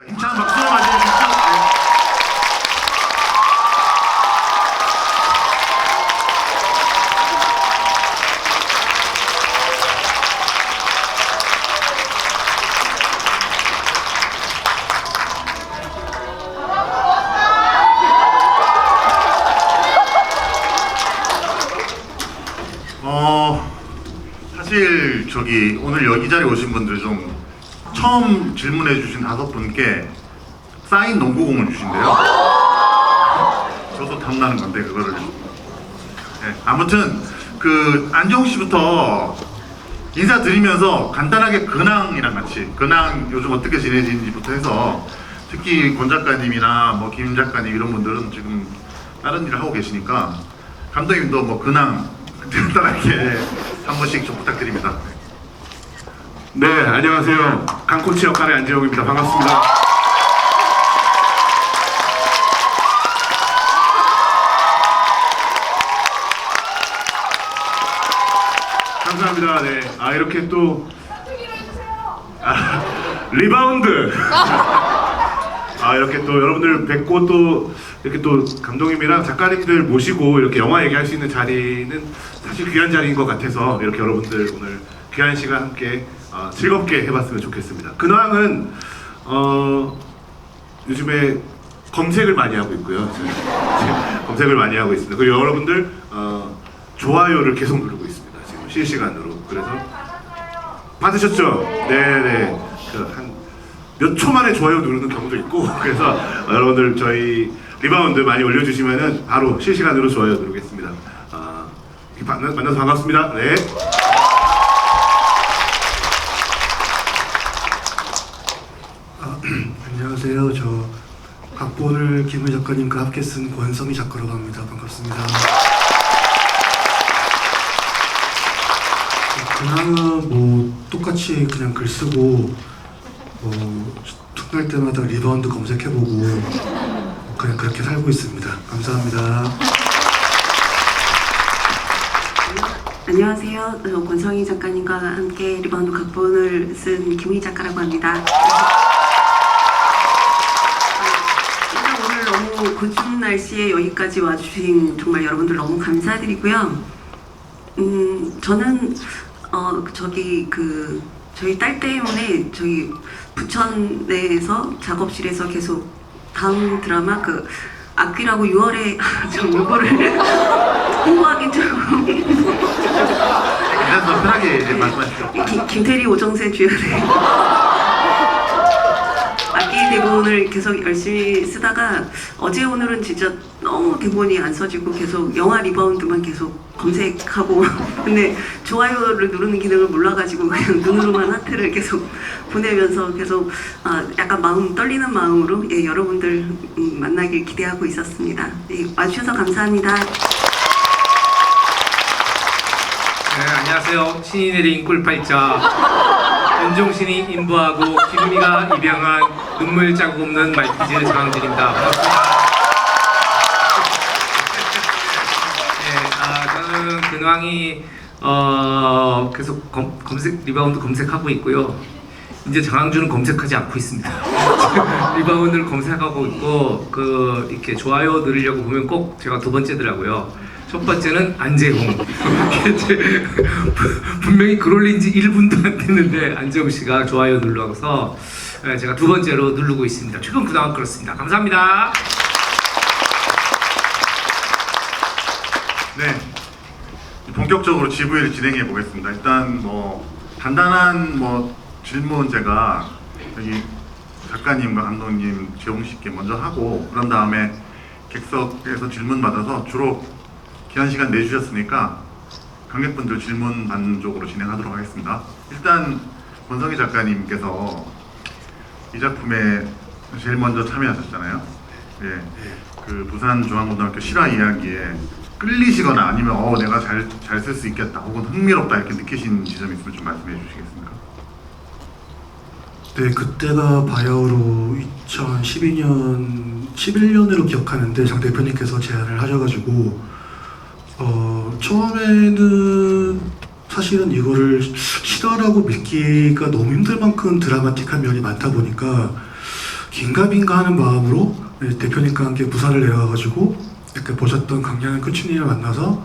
힘찬 박수 맞이해주십시오. 사실 오늘 여기 자리에 오신 분들 좀 처음 질문해 주신 5분께 사인 농구공을 주신대요. 저도 탐나는 건데 그거를. 네, 아무튼 안정 씨부터 인사드리면서 간단하게 근황이랑 같이 근황 요즘 어떻게 지내시는지부터 해서 특히 권 작가님이나 뭐 김 작가님 이런 분들은 지금 다른 일을 하고 계시니까 감독님도 뭐 근황 간단하게 한 번씩 좀 부탁드립니다. 네, 안녕하세요. 강코치 역할의 안재홍입니다. 반갑습니다. 감사합니다. 네, 이렇게 또 리바운드. 이렇게 또 여러분들 뵙고 또 이렇게 또 감독님이랑 작가님들 모시고 이렇게 영화 얘기할 수 있는 자리는 사실 귀한 자리인 것 같아서 이렇게 여러분들 오늘 귀한 시간 함께 즐겁게 해봤으면 좋겠습니다. 근황은 요즘에 검색을 많이 하고 있고요. 검색을 많이 하고 있습니다. 그리고 여러분들 좋아요를 계속 누르고 있습니다. 지금 실시간으로. 그래서 받으셨죠? 네네. 한 몇 초 만에 좋아요 누르는 경우도 있고 그래서 여러분들 저희 리바운드 많이 올려주시면은 바로 실시간으로 좋아요 누르겠습니다. 만나서 반갑습니다. 네. 안녕하세요. 저 각본을 김우 작가님과 함께 쓴 권성희 작가라고 합니다. 반갑습니다. 근황은 뭐 똑같이 그냥 글 쓰고 툭날 때마다 리바운드 검색해보고 그냥 그렇게 살고 있습니다. 감사합니다. 안녕하세요. 권성희 작가님과 함께 리바운드 각본을 쓴 김희 작가라고 합니다. 일단 오늘 너무 곤충 날씨에 여기까지 와주신 정말 여러분들 너무 감사드리고요. 저는 저희 딸 때문에 저희 부천 내에서 작업실에서 계속 다음 드라마 악귀라고 6월에 좀 요거를 홍보하기 좀 그래서 편하게 이제 말씀하십시오. 김태리 오정세 주연의 악기 대본을 계속 열심히 쓰다가 어제 오늘은 진짜 너무 대본이 안 써지고 계속 영화 리바운드만 계속 검색하고 근데 좋아요를 누르는 기능을 몰라가지고 그냥 눈으로만 하트를 계속 보내면서 계속 약간 마음 떨리는 마음으로 여러분들 만나길 기대하고 있었습니다. 와주셔서 감사합니다. 네, 안녕하세요. 신이 내린 꿀팔자 윤종신이 인부하고 기름이가 입양한 눈물 자국 없는 말티즈 장항진입니다. 반갑습니다. 저는 근황이 계속 리바운드 검색하고 있고요. 이제 장항준은 검색하지 않고 있습니다. 리바운드를 검색하고 있고 이렇게 좋아요 누르려고 보면 꼭 제가 2번째더라고요. 첫 번째는 안재홍. 분명히 글 올린 지 1분도 안 됐는데 안재홍 씨가 좋아요 눌러서 제가 2번째로 누르고 있습니다. 최근 근황은 그렇습니다. 감사합니다. 네, 본격적으로 GV를 진행해 보겠습니다. 일단 간단한 질문 제가 여기 작가님과 감독님 재홍 씨께 먼저 하고 그런 다음에 객석에서 질문 받아서 주로 귀한 시간 내주셨으니까 관객분들 질문 받는 쪽으로 진행하도록 하겠습니다. 일단 권성희 작가님께서 이 작품에 제일 먼저 참여하셨잖아요. 예, 부산중앙고등학교 실화 이야기에 끌리시거나 아니면 내가 잘 쓸 수 있겠다 혹은 흥미롭다 이렇게 느끼신 지점이 있으면 좀 말씀해 주시겠습니까? 네, 그때가 바야흐로 2012년, 11년으로 기억하는데 장 대표님께서 제안을 하셔가지고 처음에는 사실은 이거를 실화라고 믿기가 너무 힘들 만큼 드라마틱한 면이 많다 보니까 긴가민가 하는 마음으로 대표님과 함께 부산을 내려가가지고 이렇게 보셨던 강양현 코치님을 만나서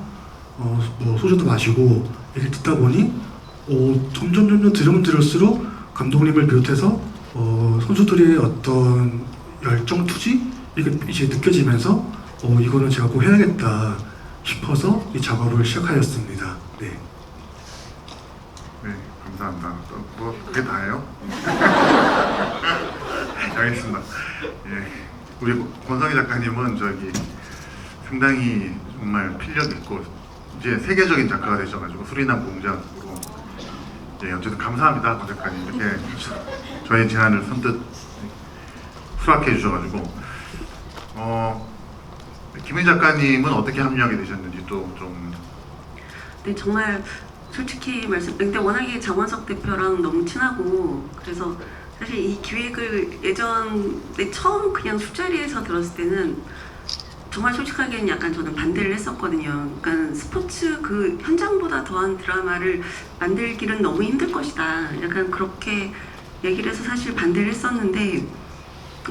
뭐 소주도 마시고 얘기를 듣다 보니 점점 들으면 들을수록 감독님을 비롯해서 선수들의 어떤 열정 투지 이게 이제 느껴지면서 이거는 제가 꼭 해야겠다 싶어서 이 작업을 시작하였습니다. 네. 네, 감사합니다. 뭐 그게 다예요? 알겠습니다. 예, 우리 권성희 작가님은 상당히 정말 필력 있고 이제 세계적인 작가가 되셔가지고 수리남 공작으로 어쨌든 감사합니다, 권 작가님. 이렇게 저희 제안을 선뜻 수락해 주셔가지고 김희 작가님은 어떻게 합류하게 되셨는지 또 좀. 네, 정말 솔직히 근데 워낙에 장원석 대표랑 너무 친하고 그래서 사실 이 기획을 예전에 처음 그냥 술자리에서 들었을 때는 정말 솔직하게는 약간 저는 반대를 했었거든요. 그러니까 스포츠 그 현장보다 더한 드라마를 만들기는 너무 힘들 것이다. 약간 그렇게 얘기를 해서 사실 반대를 했었는데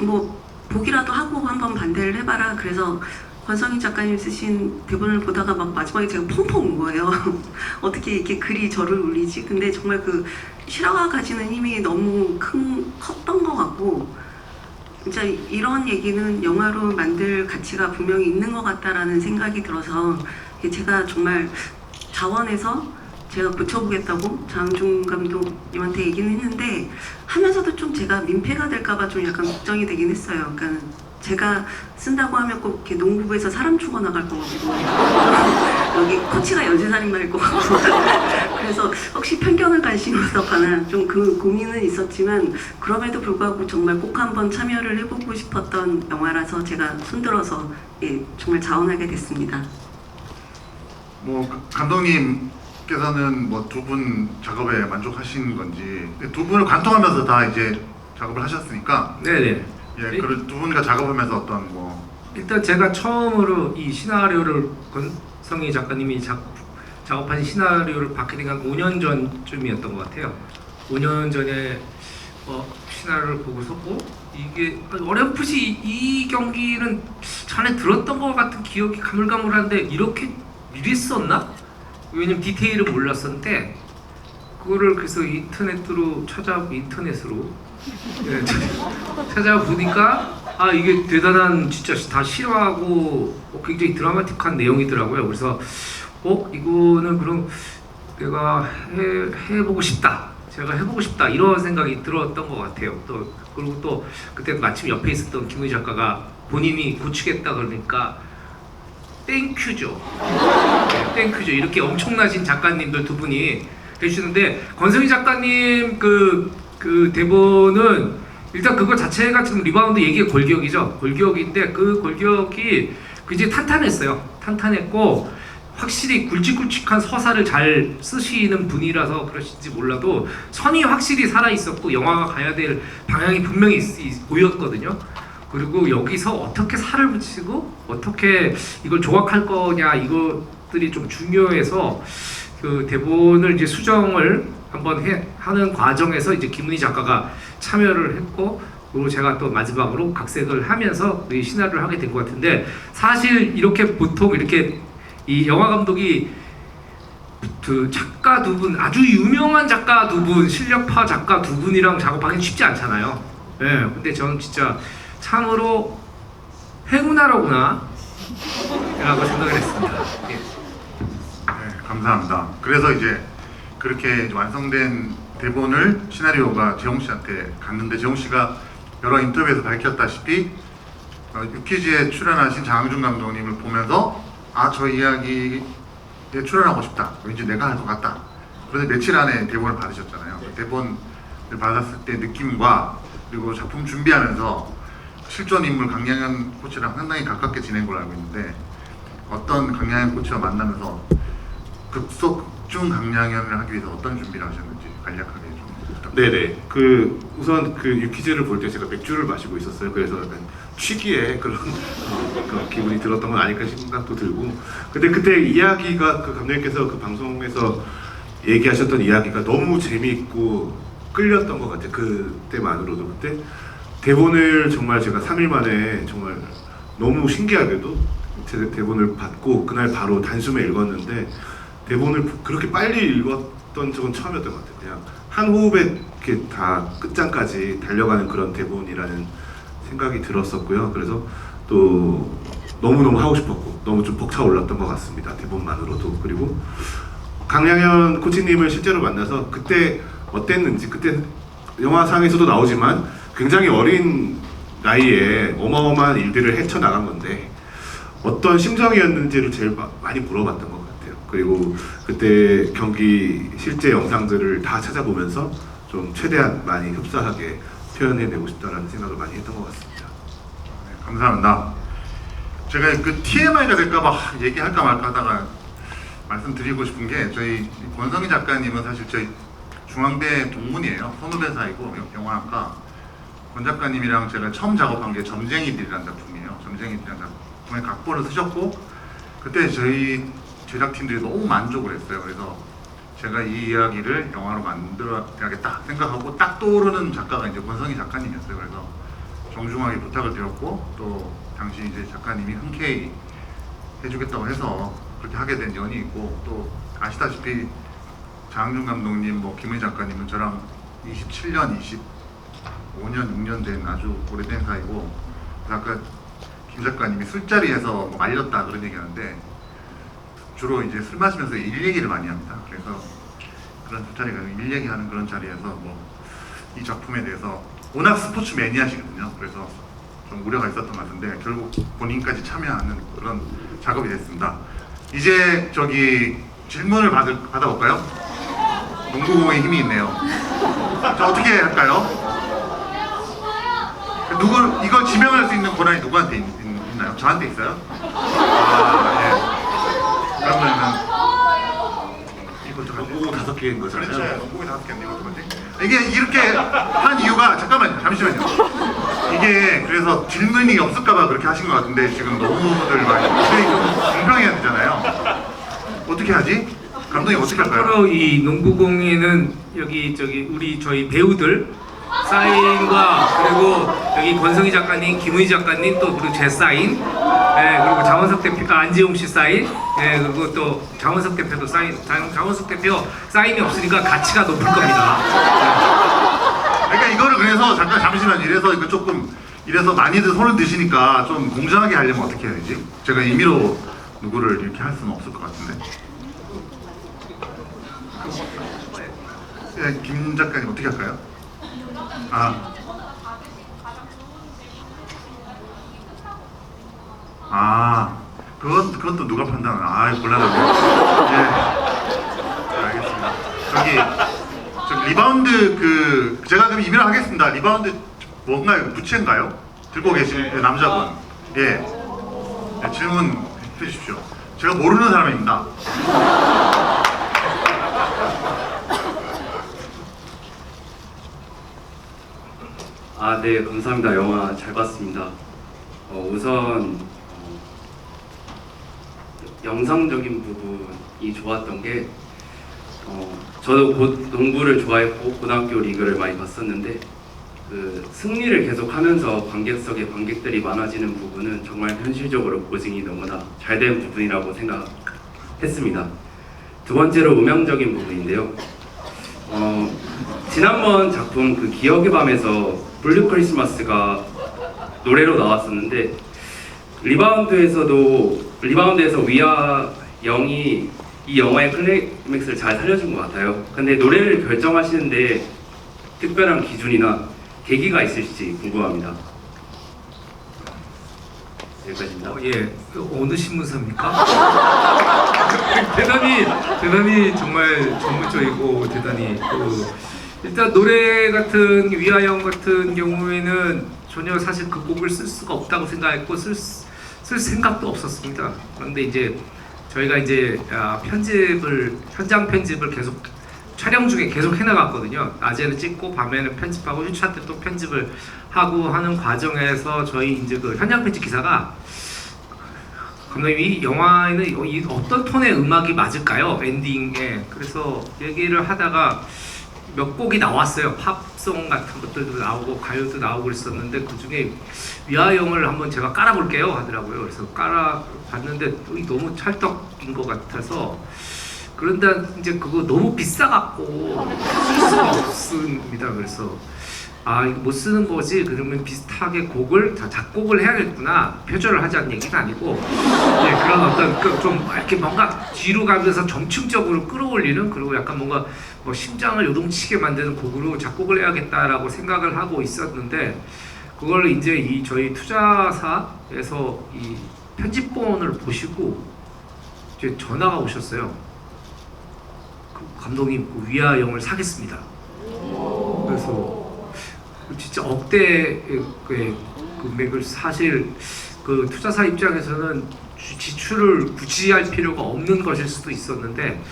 뭐 보기라도 하고 한번 반대를 해봐라. 그래서 권성희 작가님 쓰신 대본을 보다가 막 마지막에 제가 펑펑 운 거예요. 어떻게 이렇게 글이 저를 울리지? 근데 정말 그 실화가 가지는 힘이 너무 컸던 것 같고 진짜 이런 얘기는 영화로 만들 가치가 분명히 있는 것 같다라는 생각이 들어서 제가 정말 자원해서 제가 붙여보겠다고 장항준 감독님한테 얘기는 했는데 하면서도 좀 제가 민폐가 될까봐 좀 약간 걱정이 되긴 했어요. 그러니까 제가 쓴다고 하면 꼭 이렇게 농구부에서 사람 죽어나갈 것 같고 여기 코치가 연쇄살인마일 것 같고 그래서 혹시 편견을 가심으로 가나 좀 그 고민은 있었지만 그럼에도 불구하고 정말 꼭 한번 참여를 해보고 싶었던 영화라서 제가 손들어서 정말 자원하게 됐습니다. 뭐 감독님께서는 뭐 두 분 작업에 만족하신 건지 두 분을 관통하면서 다 이제 작업을 하셨으니까 네네. 예, 그 두 분과 작업하면서 어떤 뭐 일단 제가 처음으로 이 시나리오를 권성희 작가님이 작업하신 시나리오를 받게 된 건 5년 전쯤이었던 것 같아요. 5년 전에 시나리오를 보고서 이게 어렴풋이 이 경기는 전에 들었던 것 같은 기억이 가물가물한데 이렇게 이랬었나? 왜냐면 디테일을 몰랐었는데 그거를 그래서 인터넷으로 찾아보니까 이게 대단한 진짜 다 실화하고 굉장히 드라마틱한 내용이더라고요. 그래서 이거는 그럼 내가 해보고 싶다. 제가 해보고 싶다 이런 생각이 들었던 것 같아요. 그리고 또 그때 마침 옆에 있었던 김의 작가가 본인이 고치겠다 그러니까 땡큐죠. 네, 땡큐죠. 이렇게 엄청나신 작가님들 두 분이 해주시는데 권성희 작가님 그 대본은 일단 그거 자체가 지금 리바운드 얘기의 골격이죠. 골격인데 그 골격이 굉장히 탄탄했어요. 탄탄했고 확실히 굵직굵직한 서사를 잘 쓰시는 분이라서 그러신지 몰라도 선이 확실히 살아있었고 영화가 가야 될 방향이 분명히 보였거든요. 그리고 여기서 어떻게 살을 붙이고 어떻게 이걸 조각할 거냐 이것들이 좀 중요해서 그 대본을 이제 수정을 한번 하는 과정에서 이제 김은희 작가가 참여를 했고 그리고 제가 또 마지막으로 각색을 하면서 이 시나리오를 하게 된 것 같은데 사실 이렇게 보통 이렇게 이 영화 감독이 그 작가 두 분 아주 유명한 작가 두 분 실력파 작가 두 분이랑 작업하기는 쉽지 않잖아요. 예, 근데 저는 진짜 참으로 행운아로구나 라고 생각을 했습니다. 예. 네, 감사합니다. 그래서 이제 그렇게 완성된 대본을 시나리오가 재홍 씨한테 갔는데 재홍 씨가 여러 인터뷰에서 밝혔다시피 유퀴즈에 출연하신 장항준 감독님을 보면서 저 이야기에 출연하고 싶다. 왠지 내가 할 것 같다. 그래서 며칠 안에 대본을 받으셨잖아요. 대본을 받았을 때 느낌과 그리고 작품 준비하면서 실존 인물 강양현 코치랑 상당히 가깝게 지낸 걸로 알고 있는데 어떤 강양현 코치와 만나면서 극중 강양현을 하기 위해서 어떤 준비를 하셨는지 간략하게 좀 부탁드립니다. 네네. 우선 유퀴즈를 볼 때 제가 맥주를 마시고 있었어요. 그래서 약간 취기에 그런 기분이 들었던 건 아닐까 생각도 들고. 근데 그때 이야기가 감독님께서 그 방송에서 얘기하셨던 이야기가 너무 재미있고 끌렸던 것 같아요. 그때만으로도. 그때 대본을 정말 제가 3일 만에 정말 너무 신기하게도 대본을 받고 그날 바로 단숨에 읽었는데 대본을 그렇게 빨리 읽었던 적은 처음이었던 것 같아요. 그냥 한 호흡에 이렇게 다 끝장까지 달려가는 그런 대본이라는 생각이 들었었고요. 그래서 또 너무너무 하고 싶었고 너무 좀 벅차올랐던 것 같습니다. 대본만으로도. 그리고 강양현 코치님을 실제로 만나서 그때 어땠는지, 그때 영화상에서도 나오지만 굉장히 어린 나이에 어마어마한 일들을 헤쳐나간 건데 어떤 심정이었는지를 제일 많이 물어봤던 것 같아요. 그리고 그때 경기 실제 영상들을 다 찾아보면서 좀 최대한 많이 흡사하게 표현해내고 싶다라는 생각을 많이 했던 것 같습니다. 네, 감사합니다. 제가 그 TMI가 될까봐 얘기할까 말까 하다가 말씀드리고 싶은 게 저희 권성희 작가님은 사실 저희 중앙대 동문이에요. 선후배 사이고 영화학과. 권 작가님이랑 제가 처음 작업한 게 점쟁이들이라는 작품이에요. 점쟁이들이라는 작품에 각본을 쓰셨고 그때 저희 제작팀들이 너무 만족을 했어요. 그래서 제가 이 이야기를 영화로 만들어야겠다 생각하고 딱 떠오르는 작가가 이제 권성희 작가님이었어요. 그래서 정중하게 부탁을 드렸고 또 당시 이제 작가님이 흔쾌히 해주겠다고 해서 그렇게 하게 된 연이 있고 또 아시다시피 장항준 감독님, 뭐 김은희 작가님은 저랑 27년, 25년, 6년 된 아주 오래된 사이고 아까 김 작가님이 술자리에서 뭐 말렸다 그런 얘기하는데 주로 이제 술 마시면서 일 얘기를 많이 합니다. 그래서 그런 술자리가 일 얘기하는 그런 자리에서 뭐 이 작품에 대해서 워낙 스포츠 매니아시거든요. 그래서 좀 우려가 있었던 것 같은데 결국 본인까지 참여하는 그런 작업이 됐습니다. 이제 저기 질문을 받아볼까요? 농구공의 힘이 있네요. 자, 어떻게 할까요? 이걸 지명할 수 있는 권한이 누구한테 있나요? 저한테 있어요? 아, 예. 그러면은 이거 좀 농구 5개인 거잖아요. 그렇죠. 농구공이 5개인데 이거 어떡하지? 이게 이렇게 한 이유가 잠시만요. 이게 그래서 질문이 없을까봐 그렇게 하신 것 같은데 지금 너무들 많이 공평해야 되잖아요. 어떻게 하지? 감독님 어떻게 할까요? 참고로 이 농구공예는 여기 저희 배우들 사인과 그리고 여기 권성희 작가님, 김은희 작가님 또 그리고 제 사인, 그리고 장원석 대표, 안지용 씨 사인, 그리고 또 장원석 대표도 사인, 장원석 대표 사인이 없으니까 가치가 높을 겁니다. 그러니까 이거를 그래서 잠시만 이래서 이거 조금 이래서 많이들 손을 드시니까 좀 공정하게 하려면 어떻게 해야 되지? 제가 임의로 누구를 이렇게 할 수는 없을 것 같은데. 김 작가님 어떻게 할까요? 그건 또 누가 판단하나? 곤란하네. 예. 알겠습니다. 저기 리바운드 제가 그럼 임의로 하겠습니다. 리바운드 뭔가요? 부채인가요? 들고 계신 남자분. 예. 네, 질문 해주십시오. 제가 모르는 사람입니다. 네, 감사합니다. 영화 잘 봤습니다. 우선 영상적인 부분이 좋았던 게 저도 농구를 좋아했고 고등학교 리그를 많이 봤었는데 그 승리를 계속하면서 관객석에 관객들이 많아지는 부분은 정말 현실적으로 보증이 너무나 잘 된 부분이라고 생각했습니다. 두 번째로 음향적인 부분인데요. 지난번 작품 그 기억의 밤에서 블루 크리스마스가 노래로 나왔었는데 리바운드에서 위아 영이 이 영화의 클라이맥스를 잘 살려준 것 같아요. 근데 노래를 결정하시는데 특별한 기준이나 계기가 있을지 궁금합니다. 여기까지입니다. 예, 어느 신문사입니까? 대단히 정말 전문적이고 대단히 일단 노래 같은 위아영 같은 경우에는 전혀 사실 그 곡을 쓸 수가 없다고 생각했고 쓸 생각도 없었습니다. 그런데 이제 저희가 이제 현장 편집을 계속 촬영 중에 계속 해나갔거든요. 낮에는 찍고 밤에는 편집하고 휴차 때 또 편집을 하고 하는 과정에서 저희 이제 그 현장 편집 기사가 감독님 이 영화에는 어떤 톤의 음악이 맞을까요? 엔딩에. 그래서 얘기를 하다가 몇 곡이 나왔어요. 팝송 같은 것들도 나오고 가요도 나오고 그랬었는데 그 중에 위아영을 한번 제가 깔아볼게요 하더라고요. 그래서 깔아봤는데 너무 찰떡인 것 같아서 그런데 이제 그거 너무 비싸갖고 쓸 수가 없습니다. 그래서 아 이거 못 쓰는 거지. 그러면 비슷하게 곡을 작곡을 해야겠구나. 표절을 하자는 얘기는 아니고 그런 어떤 좀 이렇게 뭔가 뒤로 가면서 점층적으로 끌어올리는 그리고 약간 뭔가 뭐 심장을 요동치게 만드는 곡으로 작곡을 해야겠다라고 생각을 하고 있었는데 그걸 이제 이 저희 투자사에서 이 편집본을 보시고 이제 전화가 오셨어요. 그 감독님 그 위아영을 사겠습니다. 그래서 진짜 억대의 금액을 사실 그 투자사 입장에서는 지출을 굳이 할 필요가 없는 것일 수도 있었는데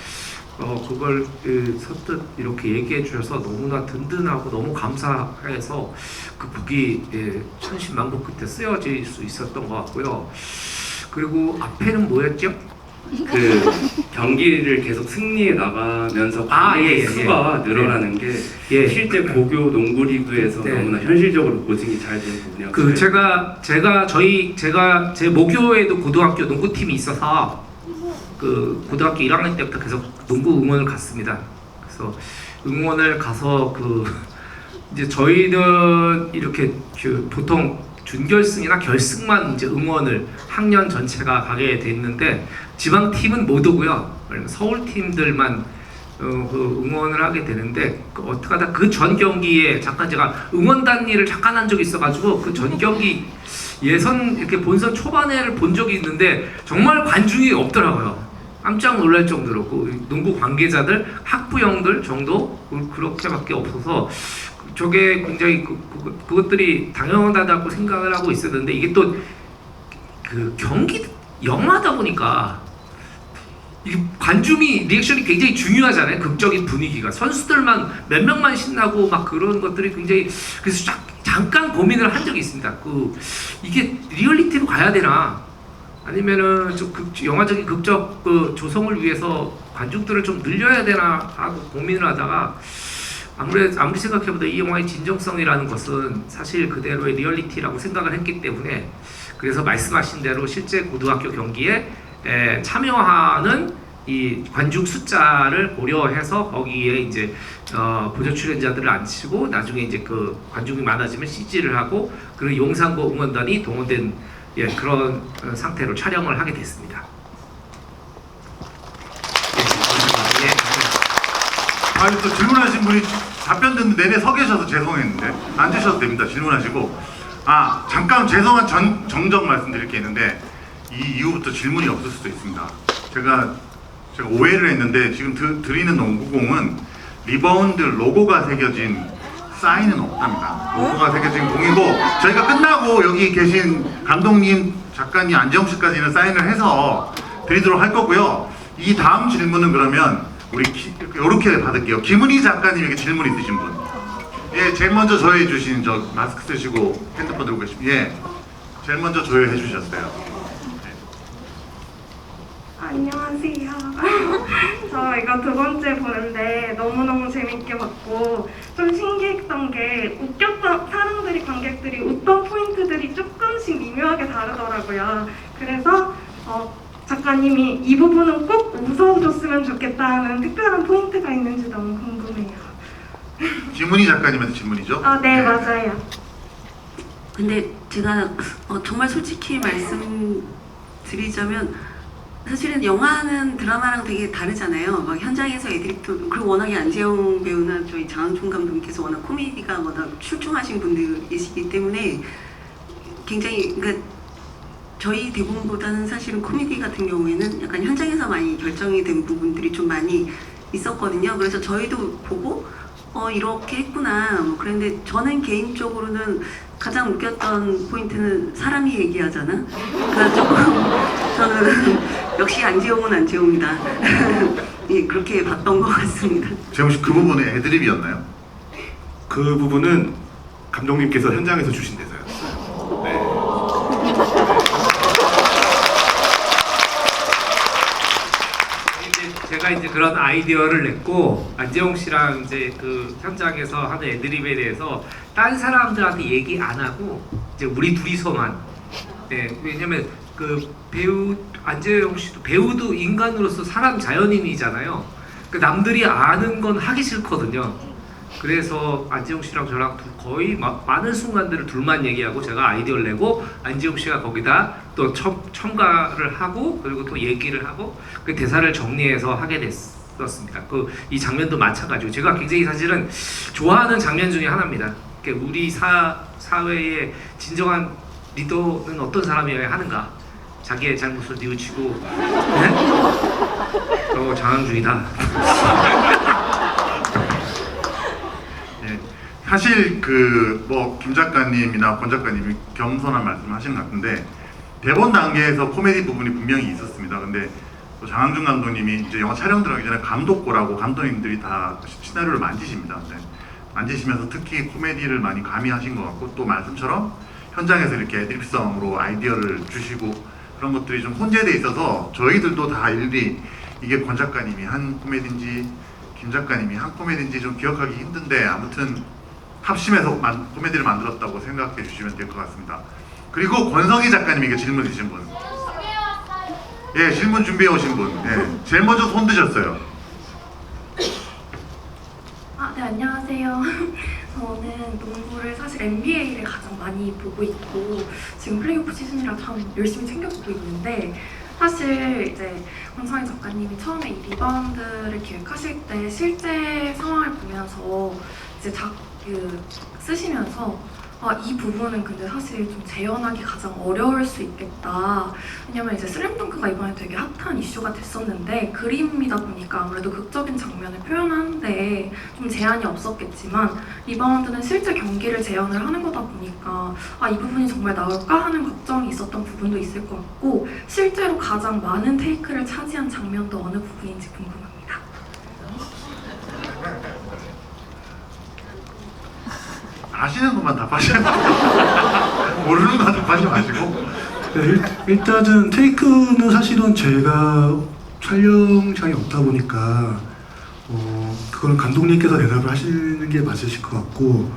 그걸 선뜻 이렇게 얘기해 주셔서 너무나 든든하고 너무 감사해서 그 북이 천신만고 끝에 쓰여질 수 있었던 것 같고요. 그리고 앞에는 뭐였죠? 그 경기를 계속 승리해 나가면서 관객의 수가 늘어나는 게 실제 고교 농구 리그에서 너무나 현실적으로 보증이 잘 된 부분이었어요. 그 제가 제 모교에도 고등학교 농구팀이 있어서 그 고등학교 1학년 때부터 계속 농구 응원을 갔습니다. 그래서 응원을 가서 그 이제 저희는 이렇게 그 보통 준결승이나 결승만 이제 응원을 학년 전체가 가게 됐는데 지방 팀은 못 오고요. 서울 팀들만 그 응원을 하게 되는데 어떻게 하다 그 전 경기에 잠깐 제가 응원단 일을 잠깐 한 적이 있어가지고 그 전 경기 예선 이렇게 본선 초반에를 본 적이 있는데 정말 관중이 없더라고요. 깜짝 놀랄 정도로 그 농구 관계자들 학부형들 정도 그렇게밖에 없어서 저게 굉장히 그것들이 당연하다고 생각을 하고 있었는데 이게 또 그 경기 영화다 보니까 이 관중이 리액션이 굉장히 중요하잖아요. 극적인 분위기가 선수들만 몇 명만 신나고 막 그런 것들이 굉장히 그래서 잠깐 고민을 한 적이 있습니다. 이게 리얼리티로 가야 되나 아니면은 좀 영화적인 극적 조성을 위해서 관중들을 좀 늘려야 되나 하고 고민을 하다가 아무리 생각해보다 이 영화의 진정성이라는 것은 사실 그대로의 리얼리티라고 생각을 했기 때문에 그래서 말씀하신 대로 실제 고등학교 경기에 참여하는 이 관중 숫자를 고려해서 거기에 이제 보조 출연자들을 앉히고 나중에 이제 그 관중이 많아지면 CG를 하고 그리고 용산고 응원단이 동원된 그런 상태로 촬영을 하게 됐습니다. 아니 또 질문하신 분이 답변 듣는 내내 서 계셔서 죄송했는데 앉으셔도 됩니다. 질문하시고 잠깐 죄송한 정정 말씀드릴 게 있는데 이 이후부터 질문이 없을 수도 있습니다. 제가 오해를 했는데 지금 드리는 농구공은 리바운드 로고가 새겨진 사인은 없답니다. 로고가 새겨진 공이고 저희가 끝나고 여기 계신 감독님, 작가님, 안재홍 씨까지는 사인을 해서 드리도록 할 거고요. 이 다음 질문은 그러면 우리 이렇게 받을게요. 김은희 작가님에게 질문 있으신 분. 예, 제일 먼저 조회해 주신 저 마스크 쓰시고 핸드폰 들고 계신 제일 먼저 조회해 주셨어요. 안녕하세요. 저 이거 두 번째 보는데 너무너무 재밌게 봤고 좀 신기했던 게 웃겼던 사람들이 관객들이 웃던 포인트들이 조금씩 미묘하게 다르더라고요. 그래서 작가님이 이 부분은 꼭 웃어줬으면 좋겠다는 특별한 포인트가 있는지 너무 궁금해요. 김은희 작가님한테 질문이죠? 네, 맞아요. 근데 제가 정말 솔직히 말씀드리자면 사실은 영화는 드라마랑 되게 다르잖아요. 막 현장에서 애드립도 그리고 워낙에 안재홍 배우나 저희 장항준 감독님께서 워낙 코미디가 워낙 출중하신 분들이시기 때문에 굉장히 그러니까 저희 대본보다는 사실은 코미디 같은 경우에는 약간 현장에서 많이 결정이 된 부분들이 좀 많이 있었거든요. 그래서 저희도 보고 이렇게 했구나 뭐 그런데 저는 개인적으로는 가장 웃겼던 포인트는 사람이 얘기하잖아. 그러니까 조금 저는 역시 안재홍은 안재홍이다. 예, 그렇게 봤던 것 같습니다. 재홍 씨 그 부분은 애드립이었나요? 그 부분은 감독님께서 현장에서 주신 대사였어요. 네. 제가 이제 그런 아이디어를 냈고 안재홍 씨랑 이제 그 현장에서 하는 애드립에 대해서 딴 사람들한테 얘기 안 하고 이제 우리 둘이서만. 네, 왜냐면 그 배우 안재홍 씨도 배우도 인간으로서 사람 자연인이잖아요. 그 남들이 아는 건 하기 싫거든요. 그래서 안재홍 씨랑 저랑 거의 많은 순간들을 둘만 얘기하고 제가 아이디어를 내고 안재홍 씨가 거기다 또 첨가를 하고 그리고 또 얘기를 하고 그 대사를 정리해서 하게 됐었습니다. 그 이 장면도 마찬가지고 제가 굉장히 사실은 좋아하는 장면 중에 하나입니다. 우리 사회의 진정한 리더는 어떤 사람이어야 하는가? 자기의 잘못을 뉘우치고 네? 장황주의다. 사실 그 뭐 김 작가님이나 권 작가님이 겸손한 말씀하신 것 같은데 대본 단계에서 코미디 부분이 분명히 있었습니다. 근데 또 장항준 감독님이 이제 영화 촬영 들어가기 전에 감독고라고 감독님들이 다 시나리오를 만지십니다. 네. 만지시면서 특히 코미디를 많이 가미하신 것 같고 또 말씀처럼 현장에서 이렇게 애드립성으로 아이디어를 주시고 그런 것들이 좀 혼재돼 있어서 저희들도 다 일일이 이게 권 작가님이 한 코미디인지 김 작가님이 한 코미디인지 좀 기억하기 힘든데 아무튼 합심해서 코미디를 만들었다고 생각해 주시면 될 것 같습니다. 그리고 권성희 작가님에게 질문 주신 분. 예, 질문 준비해 오신 분. 예, 제일 먼저 손 드셨어요. 네, 안녕하세요. 저는 농구를 사실 NBA를 가장 많이 보고 있고 지금 플레이오프 시즌이라 참 열심히 챙겨보고 있는데 사실 이제 권성희 작가님이 처음에 이 리바운드를 기획하실 때 실제 상황을 보면서 이제 쓰시면서 이 부분은 근데 사실 좀 재현하기 가장 어려울 수 있겠다. 왜냐면 이제 슬램덩크가 이번에 되게 핫한 이슈가 됐었는데 그림이다 보니까 아무래도 극적인 장면을 표현하는데 좀 제한이 없었겠지만 리바운드는 실제 경기를 재현을 하는 거다 보니까 이 부분이 정말 나올까 하는 걱정이 있었던 부분도 있을 것 같고 실제로 가장 많은 테이크를 차지한 장면도 어느 부분인지 궁금합니다. 아시는 것만 답하시고 모르는 거 답하지 마시고. 네, 일단은 테이크는 사실은 제가 촬영장이 없다 보니까 그걸 감독님께서 대답을 하시는 게 맞으실 것 같고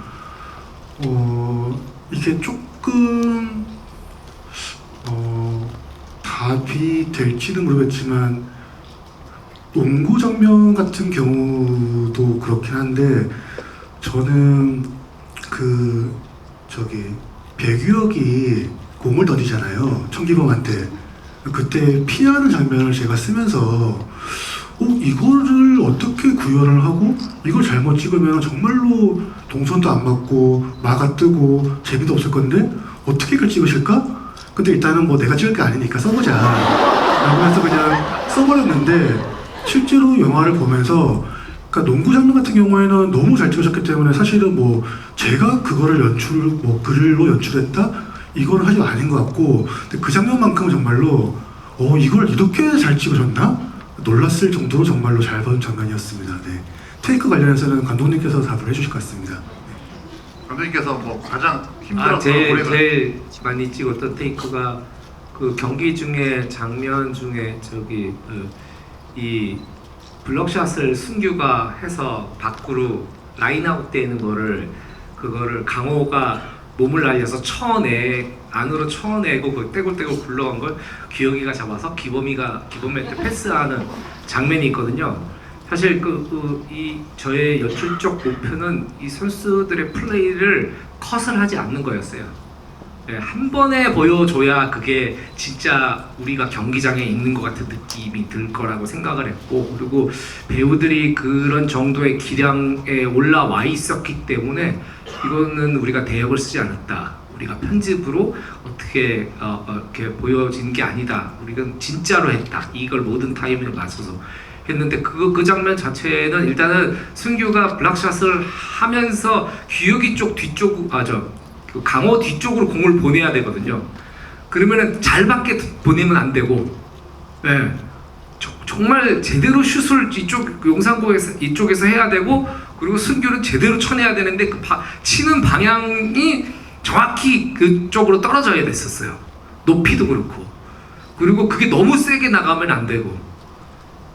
이게 조금 답이 될지는 모르겠지만 농구 장면 같은 경우도 그렇긴 한데 저는 배규혁이 공을 던지잖아요. 청기범한테. 그때 피하는 장면을 제가 쓰면서 이거를 어떻게 구현을 하고 이걸 잘못 찍으면 정말로 동선도 안 맞고 마가 뜨고 재미도 없을 건데 어떻게 이걸 찍으실까? 근데 일단은 뭐 내가 찍을 게 아니니까 써보자 라고 해서 그냥 써버렸는데 실제로 영화를 보면서 그러니까 농구 장면 같은 경우에는 너무 잘 찍으셨기 때문에 사실은 뭐 제가 그거를 글로 연출했다? 이거는 사실 아닌 것 같고 근데 그 장면만큼은 정말로 이걸 이렇게 잘 찍으셨나? 놀랐을 정도로 정말로 잘 본 장면이었습니다. 네. 테이크 관련해서는 감독님께서 답을 해주실 것 같습니다. 감독님께서 뭐 가장 힘들었던 제일 많이 찍었던 테이크가 그 경기 중에 장면 중에 이 블럭샷을 순규가 해서 밖으로 라인아웃 되는 그거를 강호가 몸을 날려서 안으로 쳐내고 그 떼굴떼굴 굴러간 걸 규혁이가 잡아서 기범이한테 패스하는 장면이 있거든요. 사실 저의 연출적 목표는 이 선수들의 플레이를 컷을 하지 않는 거였어요. 네, 한 번에 보여줘야 그게 진짜 우리가 경기장에 있는 것 같은 느낌이 들 거라고 생각을 했고 그리고 배우들이 그런 정도의 기량에 올라와 있었기 때문에 이거는 우리가 대역을 쓰지 않았다. 우리가 편집으로 어떻게 이렇게 보여진 게 아니다. 우리가 진짜로 했다. 이걸 모든 타이밍에 맞춰서 했는데 그 장면 자체는 일단은 승규가 블락샷을 하면서 규혁이 강호 뒤쪽으로 공을 보내야 되거든요. 그러면은 잘 밖에 보내면 안 되고, 네. 정말 제대로 슛을 이쪽에서 해야 되고, 그리고 승규는 제대로 쳐내야 되는데 치는 방향이 정확히 그쪽으로 떨어져야 됐었어요. 높이도 그렇고, 그리고 그게 너무 세게 나가면 안 되고,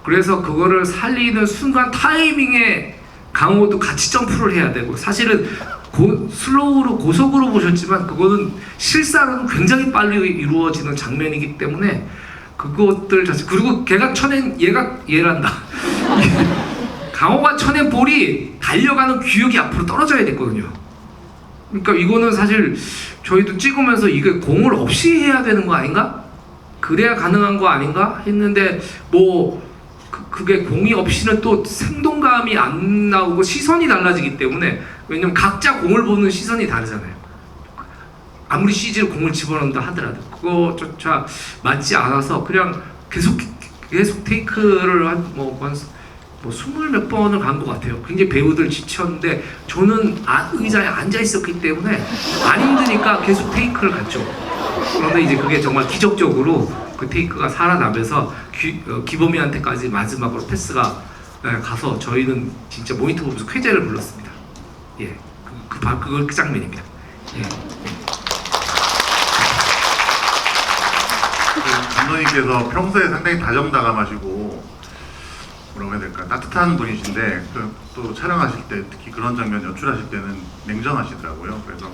그래서 그거를 살리는 순간 타이밍에 강호도 같이 점프를 해야 되고, 사실은 슬로우로 고속으로 보셨지만 그거는 실사로는 굉장히 빨리 이루어지는 장면이기 때문에 그것들 자체, 그리고 걔가 쳐낸 얘란다. 강호가 쳐낸 볼이 달려가는 규격이 앞으로 떨어져야 됐거든요. 그러니까 이거는 사실 저희도 찍으면서 이게 공을 없이 해야 되는 거 아닌가? 그래야 가능한 거 아닌가? 했는데 뭐 그게 공이 없이는 또 생동감이 안 나오고 시선이 달라지기 때문에, 왜냐면 각자 공을 보는 시선이 다르잖아요. 아무리 CG로 공을 집어넣는다 하더라도 그거조차 맞지 않아서 그냥 계속 테이크를 한 20 몇 번을 간 것 같아요. 굉장히 배우들 지쳤는데 저는 의자에 앉아 있었기 때문에 안 힘드니까 계속 테이크를 갔죠. 그런데 이제 그게 정말 기적적으로 그 테이크가 살아나면서 기범이한테까지 마지막으로 패스가 가서 저희는 진짜 모니터 보면서 쾌재를 불렀습니다. 예, 그걸 그 장면입니다. 예. 감독님께서 평소에 상당히 다정다감하시고 뭐라고 해야 될까, 따뜻한 분이신데 또 촬영하실 때 특히 그런 장면 연출하실 때는 냉정하시더라고요. 그래서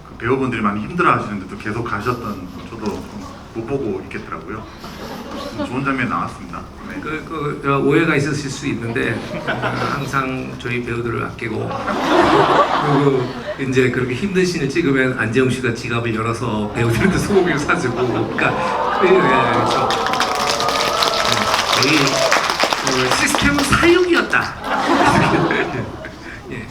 그 배우분들이 많이 힘들어하시는데도 계속 가셨던, 저도 좀 못 보고 있겠더라고요. 좋은 장면 나왔습니다. 네. 오해가 있으실 수 있는데 항상 저희 배우들을 아끼고, 그리고 이제 그렇게 힘든 씬을 찍으면 안재홍 씨가 지갑을 열어서 배우들한테 소고기를 사주고, 그러니까 그래서 저희 시스템은 사육이었다. 예.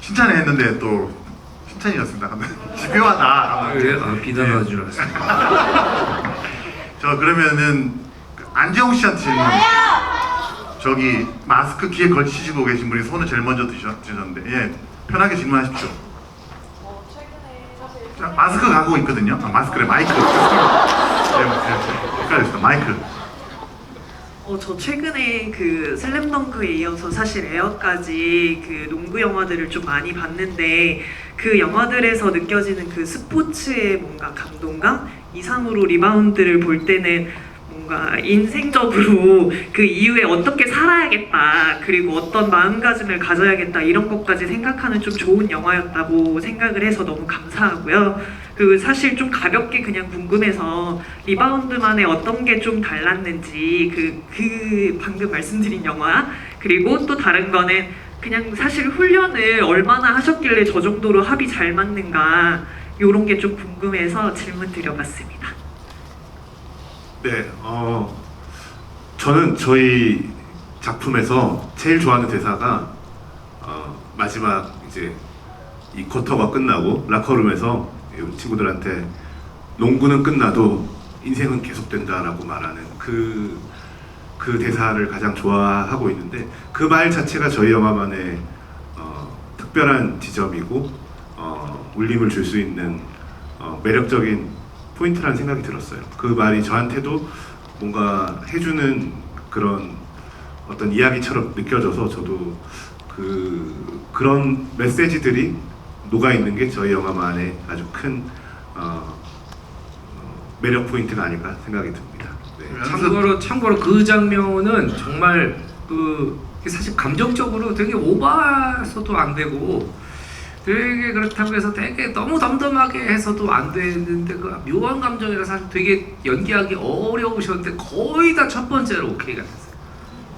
칭찬을 했는데 또 칭찬이었습니다. 집요하다. 비난하는 줄 알았습니다. 저 그러면은 안재홍 씨한테 질문. 저기 마스크 귀에 걸치시고 계신 분이 손을 제일 먼저 드셨는데, 예, 편하게 질문하십시오. 자, 마스크 가고 있거든요. 마스크래, 마이크. 헷갈렸어, 마이크. 저 최근에 그 슬램덩크에 이어서 사실 에어까지 그 농구 영화들을 좀 많이 봤는데, 그 영화들에서 느껴지는 그 스포츠의 뭔가 감동감 이상으로 리바운드를 볼 때는 뭔가 인생적으로 그 이후에 어떻게 살아야겠다, 그리고 어떤 마음가짐을 가져야겠다, 이런 것까지 생각하는 좀 좋은 영화였다고 생각을 해서 너무 감사하고요. 그 사실 좀 가볍게 그냥 궁금해서 리바운드만의 어떤 게 좀 달랐는지, 그 방금 말씀드린 영화, 그리고 또 다른 거는 그냥 사실 훈련을 얼마나 하셨길래 저 정도로 합이 잘 맞는가, 요런 게 좀 궁금해서 질문 드려봤습니다. 네, 저는 저희 작품에서 제일 좋아하는 대사가 마지막 이제 이 쿼터가 끝나고 라커룸에서 친구들한테 농구는 끝나도 인생은 계속된다라고 말하는 그 대사를 가장 좋아하고 있는데, 그 말 자체가 저희 영화만의 특별한 지점이고 울림을 줄 수 있는 매력적인 포인트라는 생각이 들었어요. 그 말이 저한테도 뭔가 해주는 그런 어떤 이야기처럼 느껴져서 저도 그런 메시지들이 녹아있는 게 저희 영화만의 아주 큰 매력 포인트가 아닐까 생각이 듭니다. 네. 참고로 그 장면은 정말 사실 감정적으로 되게 오버해서도 안 되고, 되게 그렇다고 해서 되게 너무 덤덤하게 해서도 안 되는데, 그 묘한 감정이라 사실 되게 연기하기 어려우셨는데 거의 다 첫 번째로 오케이가 됐어요.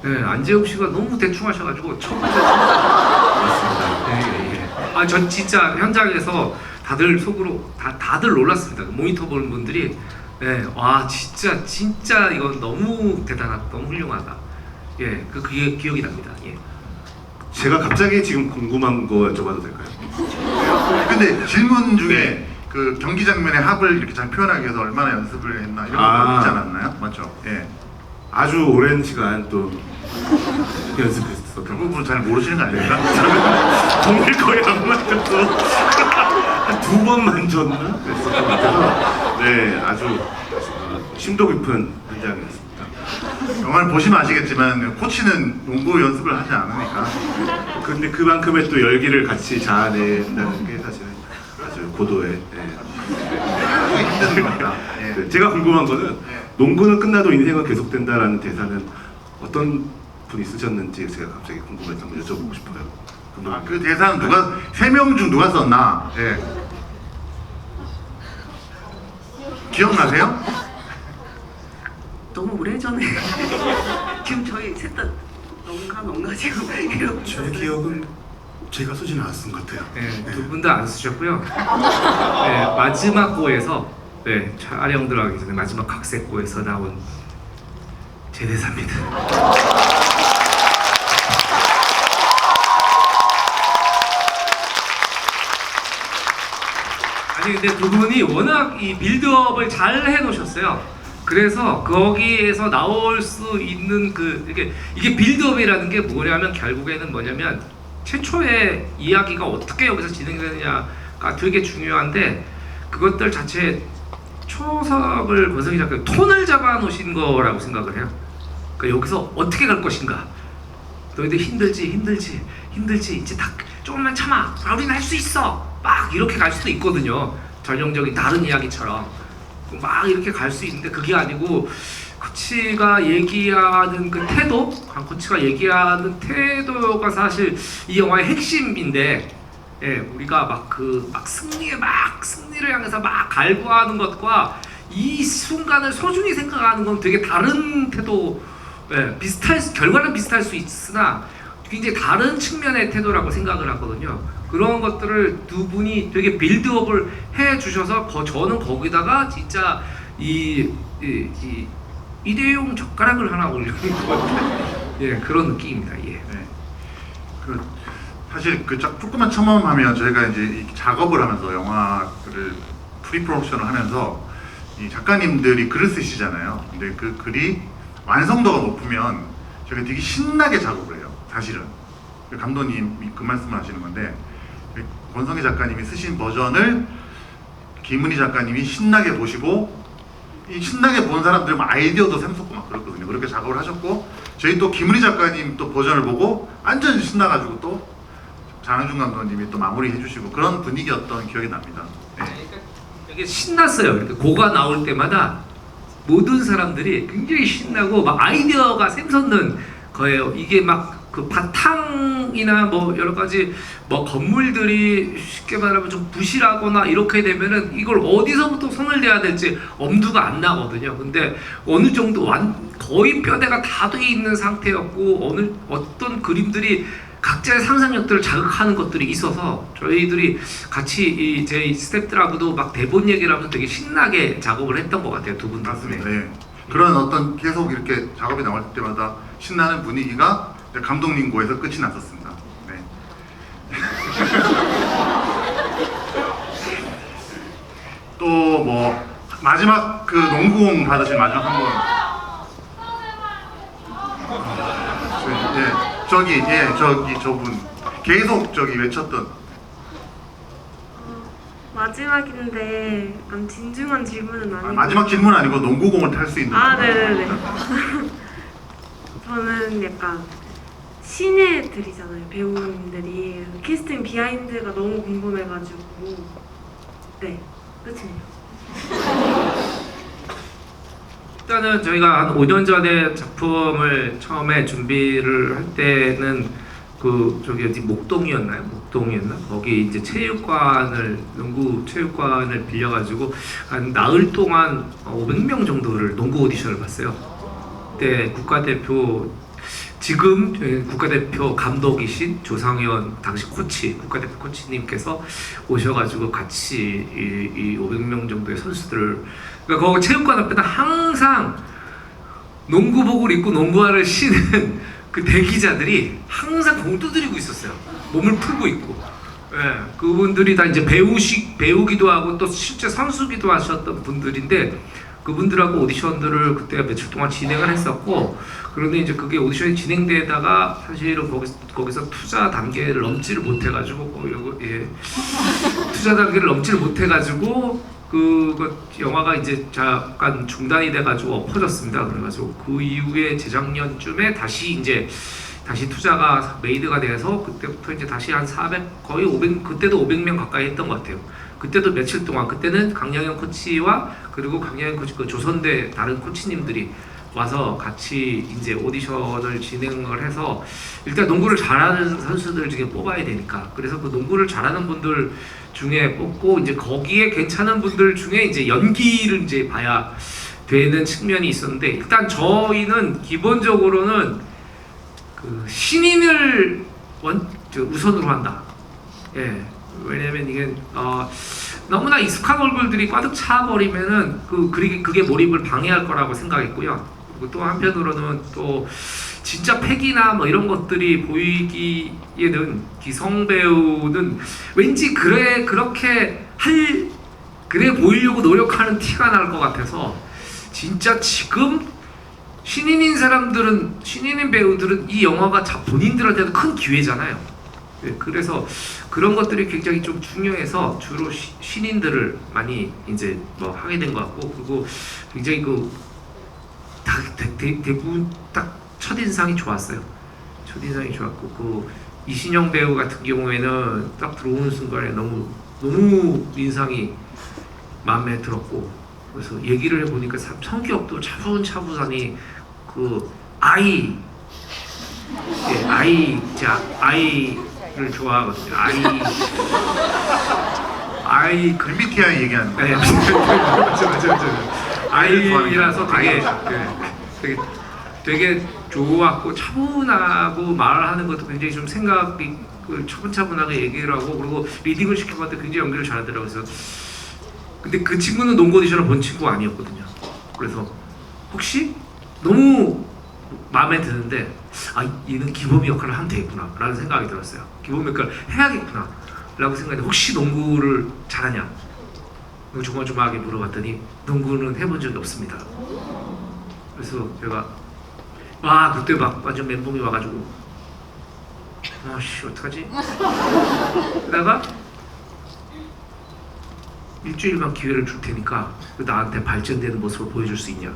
네, 안재욱 씨가 너무 대충 하셔가지고 첫 번째 맞습니다. 네. 전 진짜 현장에서 다들 속으로 다들 놀랐습니다. 모니터 보는 분들이, 네, 와 진짜 이건 너무 대단하다, 너무 훌륭하다. 예, 그게 기억이 납니다. 예. 제가 갑자기 지금 궁금한 거 여쭤봐도 될까요? 근데 질문 중에 네. 그 경기 장면의 합을 이렇게 잘 표현하기 위해서 얼마나 연습을 했나 이런 거 있지 않았나요? 맞죠? 예. 아주 오랜 시간 또 연습했었던 그 부분 잘 모르시는 거 아닙니까? 공을 거의 안 만졌어. 한 2번 만졌나? 그랬었던 것 같아서, 네, 아주 심도 깊은 현장이었습니다. 영화를 보시면 아시겠지만 코치는 농구 연습을 하지 않으니까. 근데 그만큼의 또 열기를 같이 자아낸다는 게 사실은 아주 고도의, 아주 힘든 것 같다. 예. 제가 궁금한 거는 예. 농구는 끝나도 인생은 계속된다라는 대사는 어떤 분이 쓰셨는지 제가 갑자기 궁금해서 한번 여쭤보고 싶어요. 아, 그 대사는 누가 3명 중 누가 썼나? 예. 기억나세요? 너무 오래전에 지금 저희 셋 다 농가 지금 이러고 제 있어요. 기억은 제가 쓰진 않았던 것 같아요. 네, 두 분 다 안 쓰셨고요. 네, 마지막 고에서 네, 촬영 들어가기 전에 마지막 각색고에서 나온 제 대사입니다. 아니 근데 두 분이 워낙 이 빌드업을 잘 해놓으셨어요. 그래서 거기에서 나올 수 있는 그 이게 빌드업이라는 게 뭐냐면 결국에는 뭐냐면 최초의 이야기가 어떻게 여기서 진행되느냐가 되게 중요한데 그것들 자체 초석을 권성희 작가 톤을 잡아 놓으신 거라고 생각을 해요. 그러니까 여기서 어떻게 갈 것인가. 너희들 힘들지 이제 다 조금만 참아. 우리는 할 수 있어. 막 이렇게 갈 수도 있거든요. 전형적인 다른 이야기처럼 막 이렇게 갈 수 있는데 그게 아니고 코치가 얘기하는 그 태도, 강 코치가 얘기하는 태도가 사실 이 영화의 핵심인데, 예, 우리가 막 승리를 향해서 막 갈구하는 것과 이 순간을 소중히 생각하는 건 되게 다른 태도, 예, 결과는 비슷할 수 있으나 굉장히 다른 측면의 태도라고 생각을 하거든요. 그런 것들을 두 분이 되게 빌드업을 해주셔서 저는 거기다가 진짜 일회용 젓가락을 하나 올리는 것 같아요. 예, 그런 느낌입니다. 예. 네. 사실 그 조금만 첨언하면 저희가 이제 이 작업을 하면서 영화를 프리프로덕션을 하면서 이 작가님들이 글을 쓰시잖아요. 근데 그 글이 완성도가 높으면 저희가 되게 신나게 작업을 해요. 사실은 감독님이 그 말씀을 하시는 건데 권성희 작가님이 쓰신 버전을 김은희 작가님이 신나게 보시고 이 신나게 본 사람들은 아이디어도 샘솟고 막 그렇거든요. 그렇게 작업을 하셨고 저희 또 김은희 작가님 또 버전을 보고 완전 신나가지고 또 장항준 감독님이 또 마무리 해주시고 그런 분위기였던 기억이 납니다. 네. 이게 신났어요. 이렇게 고가 나올 때마다 모든 사람들이 굉장히 신나고 막 아이디어가 샘솟는 거예요. 이게 막 그 바탕이나 뭐 여러 가지 뭐 건물들이 쉽게 말하면 좀 부실하거나 이렇게 되면은 이걸 어디서부터 손을 대야 될지 엄두가 안 나거든요. 근데 어느 정도 거의 뼈대가 다 돼 있는 상태였고 어떤 그림들이 각자의 상상력들을 자극하는 것들이 있어서 저희들이 같이 제 스태프들하고도 막 대본 얘기를 하면서 되게 신나게 작업을 했던 것 같아요. 두 분 다. 맞습니다. 네. 그런 어떤 계속 이렇게 작업이 나올 때마다 신나는 분위기가 감독님 고에서 끝이 났었습니다. 네. 또 뭐 마지막 그 농구공 받으신 마지막 한 번. 저분 계속 외쳤던. 마지막인데 약간 진중한 질문은 아니고 마지막 질문 아니고 농구공을 탈 수 있는. 네네네. 저는 약간 신예들이잖아요, 배우님들이. 캐스팅 비하인드가 너무 궁금해가지고. 네, 끝이에요. 일단은 저희가 한 5년 전에 작품을 처음에 준비를 할 때는 저기 어디 목동이었나? 거기 이제 농구 체육관을 빌려가지고 한 나흘 동안 500명 정도를 농구 오디션을 봤어요. 그때 지금 국가대표 감독이신 조상현 당시 국가대표 코치님께서 오셔가지고 같이 이 500명 정도의 선수들을, 그러니까 거기 체육관 앞에다 항상 농구복을 입고 농구화를 신은 그 대기자들이 항상 공 두드리고 있었어요. 몸을 풀고 있고. 예, 그분들이 다 이제 배우기도 하고 또 실제 선수기도 하셨던 분들인데 그분들하고 오디션들을 그때 며칠 동안 진행을 했었고, 그런데 이제 그게 오디션이 진행되다가 사실은 거기서 투자 단계를 넘지를 못해가지고 투자 단계를 넘지를 못해가지고 영화가 이제 잠깐 중단이 돼가지고 엎어졌습니다. 그래가지고 그 이후에 재작년쯤에 다시 투자가 메이드가 돼서 그때부터 이제 다시 한 400 거의 500 그때도 500명 가까이 했던 것 같아요. 그때도 며칠 동안 그때는 강영현 코치와 그리고 강영현 코치 그 조선대 다른 코치님들이 와서 같이 이제 오디션을 진행을 해서 일단 농구를 잘하는 선수들 중에 뽑아야 되니까 그래서 그 농구를 잘하는 분들 중에 뽑고 이제 거기에 괜찮은 분들 중에 이제 연기를 이제 봐야 되는 측면이 있었는데 일단 저희는 기본적으로는 그 신인을 우선으로 한다. 예. 왜냐면 이게 너무나 익숙한 얼굴들이 꽈득 차버리면은 그게 몰입을 방해할 거라고 생각했고요. 그리고 또 한편으로는 또 진짜 패기나 뭐 이런 것들이 보이기에는 기성 배우는 왠지 그렇게 보이려고 노력하는 티가 날 것 같아서 진짜 지금 신인인 배우들은 이 영화가 본인들한테도 큰 기회잖아요. 네, 그래서 그런 것들이 굉장히 좀 중요해서 주로 신인들을 많이 이제 뭐 하게 된 것 같고 그리고 굉장히 대부분 딱 첫인상이 좋았어요. 첫인상이 좋았고 그 이신영 배우 같은 경우에는 딱 들어오는 순간에 너무 인상이 마음에 들었고 그래서 얘기를 해보니까 성격도 차분차분하니 그 아이를 좋아하거든요. 아이 MBTI 얘기하는 거. 네, 맞아. 아이라서 되게 좋았고 차분하고 말하는 것도 굉장히 좀 생각이 차분차분하게 얘기를 하고 그리고 리딩을 시켜봤는데 굉장히 연기를 잘하더라고요. 그래서 근데 그 친구는 농구 오디션을 본 친구가 아니었거든요. 그래서 혹시 너무 마음에 드는데 얘는 기범이 역할을 하면 되겠구나 라는 생각이 들었어요. 기범이 역할을 해야겠구나 라고 생각했는데 혹시 농구를 잘하냐? 조마조마하게 물어봤더니 농구는 해본 적이 없습니다. 그래서 제가 그때 막 완전 멘붕이 와가지고 어떡하지? 그러다가 일주일만 기회를 줄 테니까 나한테 발전되는 모습을 보여줄 수 있냐?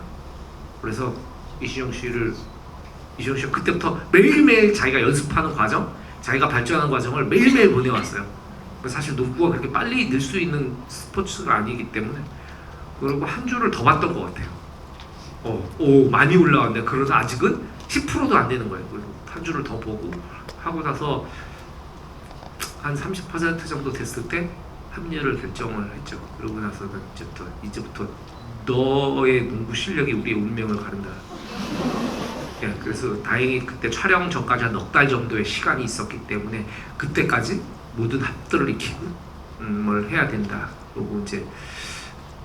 그래서 이신영 씨가 그때부터 매일매일 자기가 연습하는 과정, 자기가 발전하는 과정을 매일매일 보내왔어요. 사실 농구가 그렇게 빨리 늘 수 있는 스포츠가 아니기 때문에 그리고 한 주를 더 봤던 것 같아요. 많이 올라왔는데 그러나 아직은 10%도 안 되는 거예요. 그리고 한 주를 더 보고 하고 나서 한 30% 정도 됐을 때 합류를 결정을 했죠. 그러고 나서는 이제부터 너의 농구 실력이 우리의 운명을 가른다. 예, 그래서 다행히 그때 촬영 전까지 한 넉 달 정도의 시간이 있었기 때문에 그때까지 모든 합들을 익히고 뭘 해야 된다. 그리고 이제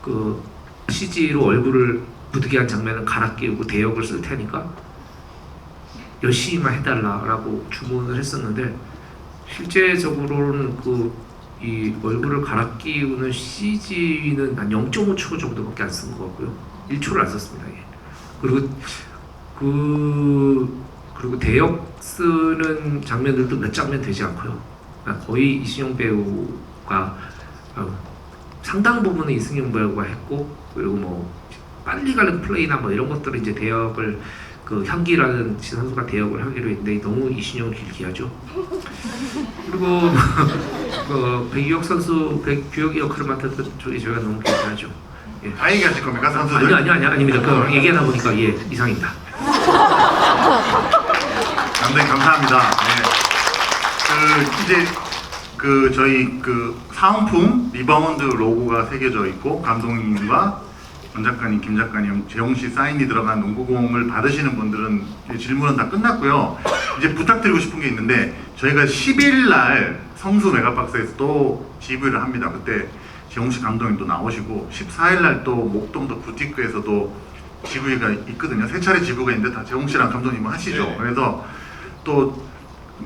그 CG로 얼굴을 부득이한 장면은 갈아 끼우고 대역을 쓸 테니까 열심히만 해달라라고 주문을 했었는데 실제적으로는 이 얼굴을 갈아 끼우는 CG는 한 0.5초 정도밖에 안 쓴 것 같고요. 1초를 안 썼습니다. 예. 그리고 대역 쓰는 장면들도 몇 장면 되지 않고요. 거의 이승용 배우가 상당 부분은 이승용 배우가 했고 그리고 뭐 빨리 가는 플레이나 뭐 이런 것들은 이제 대역을 현기라는 선수가 대역을 하기로 했는데 너무 이신영을 길게 하죠. 그리고 백유혁 선수 백규혁이 역할을 맡았던 쪽이 제가 너무 괜찮죠. 예. 다 얘기하실 겁니까 선수들? 아닙니다. 얘기하다 보니까 이상입니다. 감독님 감사합니다. 네. 이제 저희 사은품 리바운드 로고가 새겨져 있고 감독님과 권 작가님, 김 작가님, 재홍 씨 사인이 들어간 농구공을 받으시는 분들은 질문은 다 끝났고요. 이제 부탁드리고 싶은 게 있는데 저희가 10일 날 성수 메가박스에서 또 GV를 합니다. 그때 재홍 씨 감독님도 나오시고 14일 날 또 목동도 부티크에서도 GV가 있거든요. 세 차례 GV가 있는데 다 재홍 씨랑 감독님은 하시죠. 네. 그래서 또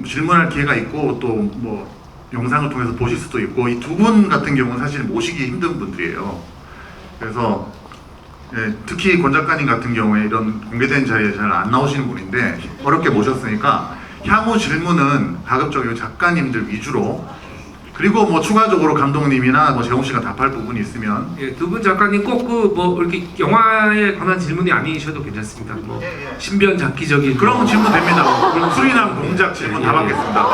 질문할 기회가 있고 또 뭐 영상을 통해서 보실 수도 있고 이 두 분 같은 경우는 사실 모시기 힘든 분들이에요. 그래서 예, 특히 권 작가님 같은 경우에 이런 공개된 자리에 잘 안 나오시는 분인데 어렵게 모셨으니까 향후 질문은 가급적 작가님들 위주로 그리고 뭐 추가적으로 감독님이나 뭐 재홍 씨가 답할 부분이 있으면 예, 두 분 작가님 꼭 뭐 이렇게 영화에 관한 질문이 아니셔도 괜찮습니다. 뭐 신변 잡기적인 그런 질문 됩니다. 그럼 수리남 동작 질문 다 받겠습니다.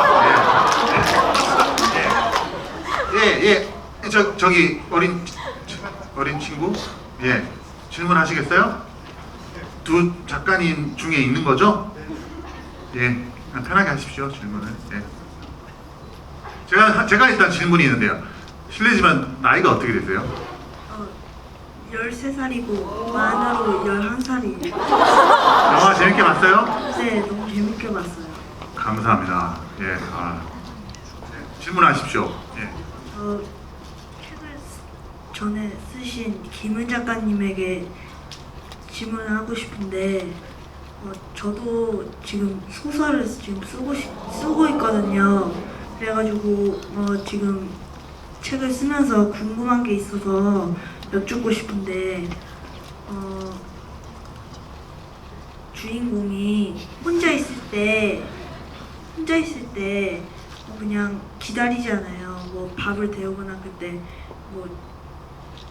예. 저기 어린 친구, 예, 질문하시겠어요? 두 작가님 중에 있는 거죠? 예, 그냥 편하게 하십시오 질문을. 예. 제가 일단 질문이 있는데요. 실례지만 나이가 어떻게 되세요? 13살이고 만으로 11살이에요. 영화 재밌게 봤어요? 네, 너무 재밌게 봤어요. 감사합니다. 예, 질문하십시오. 예. 책을 전에 쓰신 김은 작가님에게 질문을 하고 싶은데 저도 지금 소설을 지금 쓰고 있거든요. 그래가지고 지금 책을 쓰면서 궁금한 게 있어서 여쭙고 싶은데 주인공이 혼자 있을 때 그냥 기다리잖아요. 뭐 밥을 데우거나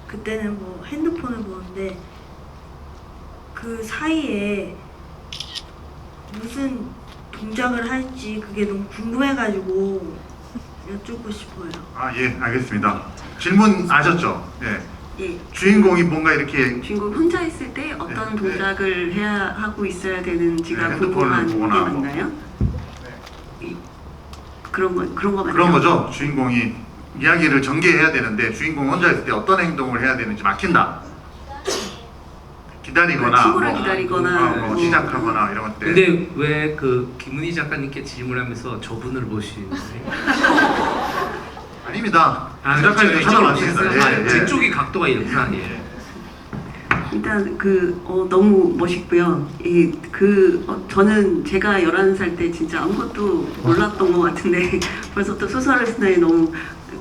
그때는 뭐 핸드폰을 보는데 그 사이에 무슨 동작을 할지 그게 너무 궁금해가지고 여쭙고 싶어요. 예, 알겠습니다. 질문 아셨죠? 예. 예. 주인공이 뭔가 이렇게 주인공 혼자 있을 때 어떤 네, 동작을 해야 하고 있어야 되는지가 네, 핸드폰을 궁금한 게 보거나 뭐. 맞나요? 그런 거 맞나요? 그런 거죠. 주인공이 이야기를 전개해야 되는데 주인공 혼자 있을 때 어떤 행동을 해야 되는지 막힌다. 기다리거나 친구를 기다리거나 시작하거나 이런 것들. 근데 왜 그 김은희 작가님께 질문하면서 저분을 보시는 거예요? 아닙니다. 그렇죠. 작가님 찾아봤습니다. 예, 제 쪽이 각도가 이렇구나. 예. 일단 너무 멋있고요. 저는 제가 11살 때 진짜 아무것도 몰랐던 것 같은데 벌써 또 소설을 쓰다니 너무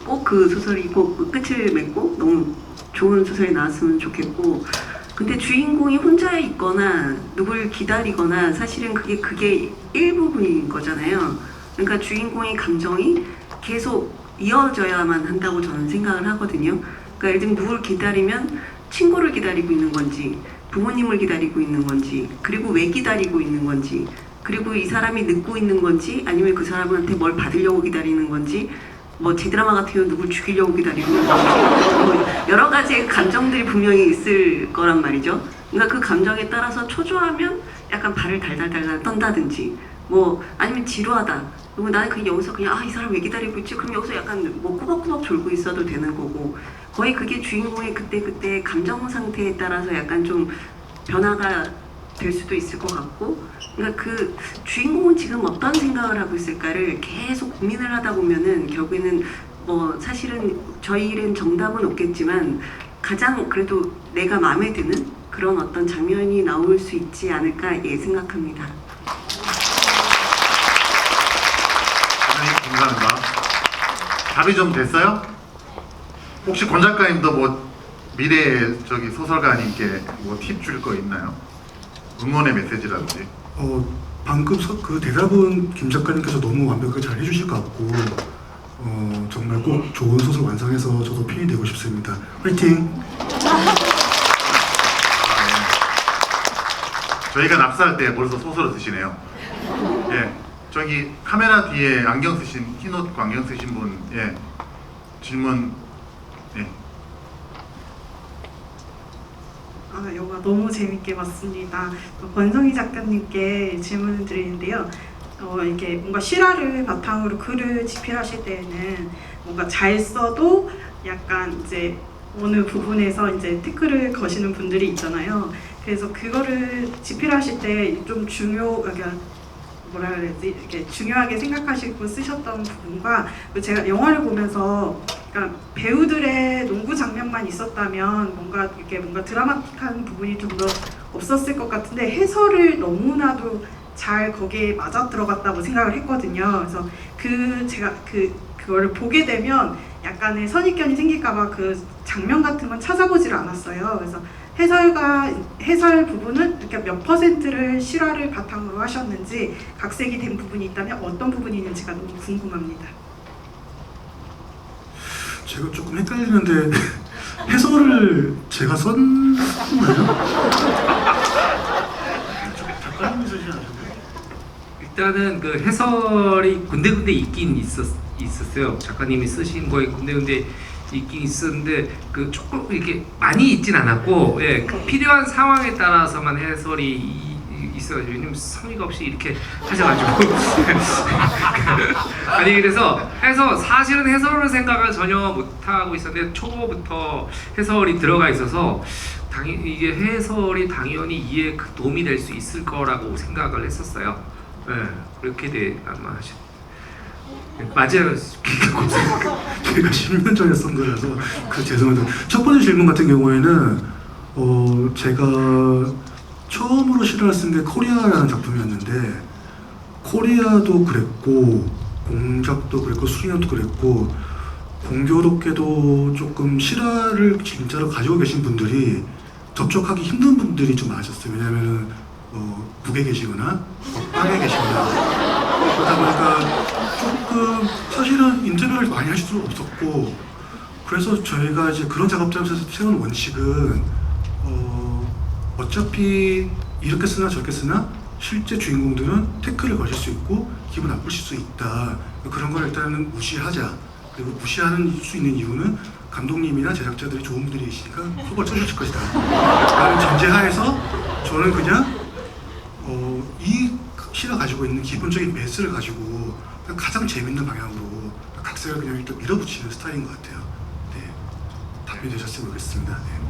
꼭 그 소설이 꼭 끝을 맺고 너무 좋은 소설이 나왔으면 좋겠고, 근데 주인공이 혼자 있거나 누굴 기다리거나 사실은 그게 일부분인 거잖아요. 그러니까 주인공의 감정이 계속 이어져야만 한다고 저는 생각을 하거든요. 그러니까 예를 들면 누굴 기다리면 친구를 기다리고 있는 건지 부모님을 기다리고 있는 건지, 그리고 왜 기다리고 있는 건지, 그리고 이 사람이 늦고 있는 건지 아니면 그 사람한테 뭘 받으려고 기다리는 건지, 뭐 G드라마 같은 경우 누굴 죽이려고 기다리고 있는 건지, 뭐 여러 가지의 감정들이 분명히 있을 거란 말이죠. 그러니까 그 감정에 따라서 초조하면 약간 발을 달달달달 떤다든지, 뭐 아니면 지루하다, 그리고 나는 그냥 여기서 그냥 이 사람 왜 기다리고 있지? 그럼 여기서 약간 뭐 꾸벅꾸벅 졸고 있어도 되는 거고, 거의 그게 주인공의 그때 감정 상태에 따라서 약간 좀 변화가 될 수도 있을 것 같고, 그러니까 그 주인공은 지금 어떤 생각을 하고 있을까를 계속 고민을 하다 보면은 결국에는 뭐 사실은 저희 일은 정답은 없겠지만 가장 그래도 내가 마음에 드는 그런 어떤 장면이 나올 수 있지 않을까 생각합니다. 감사합니다. 답이 좀 됐어요? 혹시 권 작가님도 뭐 미래 소설가님께 뭐 팁 줄 거 있나요? 응원의 메시지라든지. 방금 그 대답은 김 작가님께서 너무 완벽하게 잘 해주실 것 같고 정말 꼭 좋은 소설 완성해서 저도 팬이 되고 싶습니다. 화이팅! 저희가 납사할 때 벌써 소설을 쓰시네요. 예, 저기 카메라 뒤에 안경 쓰신 흰옷 안경 쓰신 분, 예, 질문. 예. 영화 너무 재밌게 봤습니다. 권성희 작가님께 질문을 드리는데요. 이렇게 뭔가 실화를 바탕으로 글을 집필하실 때에는 뭔가 잘 써도 약간 이제 어느 부분에서 이제 태클을 거시는 분들이 있잖아요. 그래서 그거를 집필하실 때 좀 뭐라 그래야지, 이렇게 중요하게 생각하시고 쓰셨던 부분과, 제가 영화를 보면서 그러니까 배우들의 농구 장면만 있었다면 뭔가 드라마틱한 부분이 좀 더 없었을 것 같은데 해설을 너무나도 잘 거기에 맞아 들어갔다고 생각을 했거든요. 그래서 제가 그거를 보게 되면 약간의 선입견이 생길까봐 그 장면 같은 건 찾아보지를 않았어요. 그래서 해설 부분은 이렇게 몇 %를 실화를 바탕으로 하셨는지, 각색이 된 부분이 있다면 어떤 부분이 있는지가 너무 궁금합니다. 제가 조금 헷갈리는데 해설을 제가 썼나요? 작가님이 쓰지 않으셨나요? 일단은 그 해설이 군데군데 있긴 있었어요. 작가님이 쓰신 거에 군데군데 있긴 있었는데 그 조금 이렇게 많이 있진 않았고 예, 그 필요한 상황에 따라서만 해설이 있어가지고 왜냐면 성의가 없이 이렇게 하셔가지고 아니 그래서 사실은 해설을 생각을 전혀 못하고 있었는데 초보부터 해설이 들어가 있어서 이게 해설이 당연히 이해에 도움이 될 수 있을 거라고 생각을 했었어요. 네, 그렇게 아마 맞아요. 제가 10년 전에 쓴 거라서 죄송합니다. 첫 번째 질문 같은 경우에는 제가 처음으로 실화를 쓴 게 코리아라는 작품이었는데 코리아도 그랬고 공작도 그랬고 수리남도 그랬고 공교롭게도 조금 실화를 진짜로 가지고 계신 분들이 접촉하기 힘든 분들이 좀 많으셨어요. 왜냐면은 북에 계시거나 땅에 계시거나 그러다 보니까 조금 사실은 인터뷰를 많이 하실 수는 없었고 그래서 저희가 이제 그런 작업들 하면서 세운 원칙은 어차피 이렇게 쓰나 저렇게 쓰나 실제 주인공들은 태클을 거실 수 있고 기분 나쁘실 수 있다. 그런 걸 일단은 무시하자. 그리고 무시하는 수 있는 이유는 감독님이나 제작자들이 좋은 분들이시니까 속을 쳐주실 것이다. 라는 전제하에서 저는 그냥 이 시가 가지고 있는 기본적인 베이스를 가지고 가장 재밌는 방향으로 각색을 그냥 일단 밀어붙이는 스타일인 것 같아요. 네, 답변이 되셨을지 모르겠습니다. 네.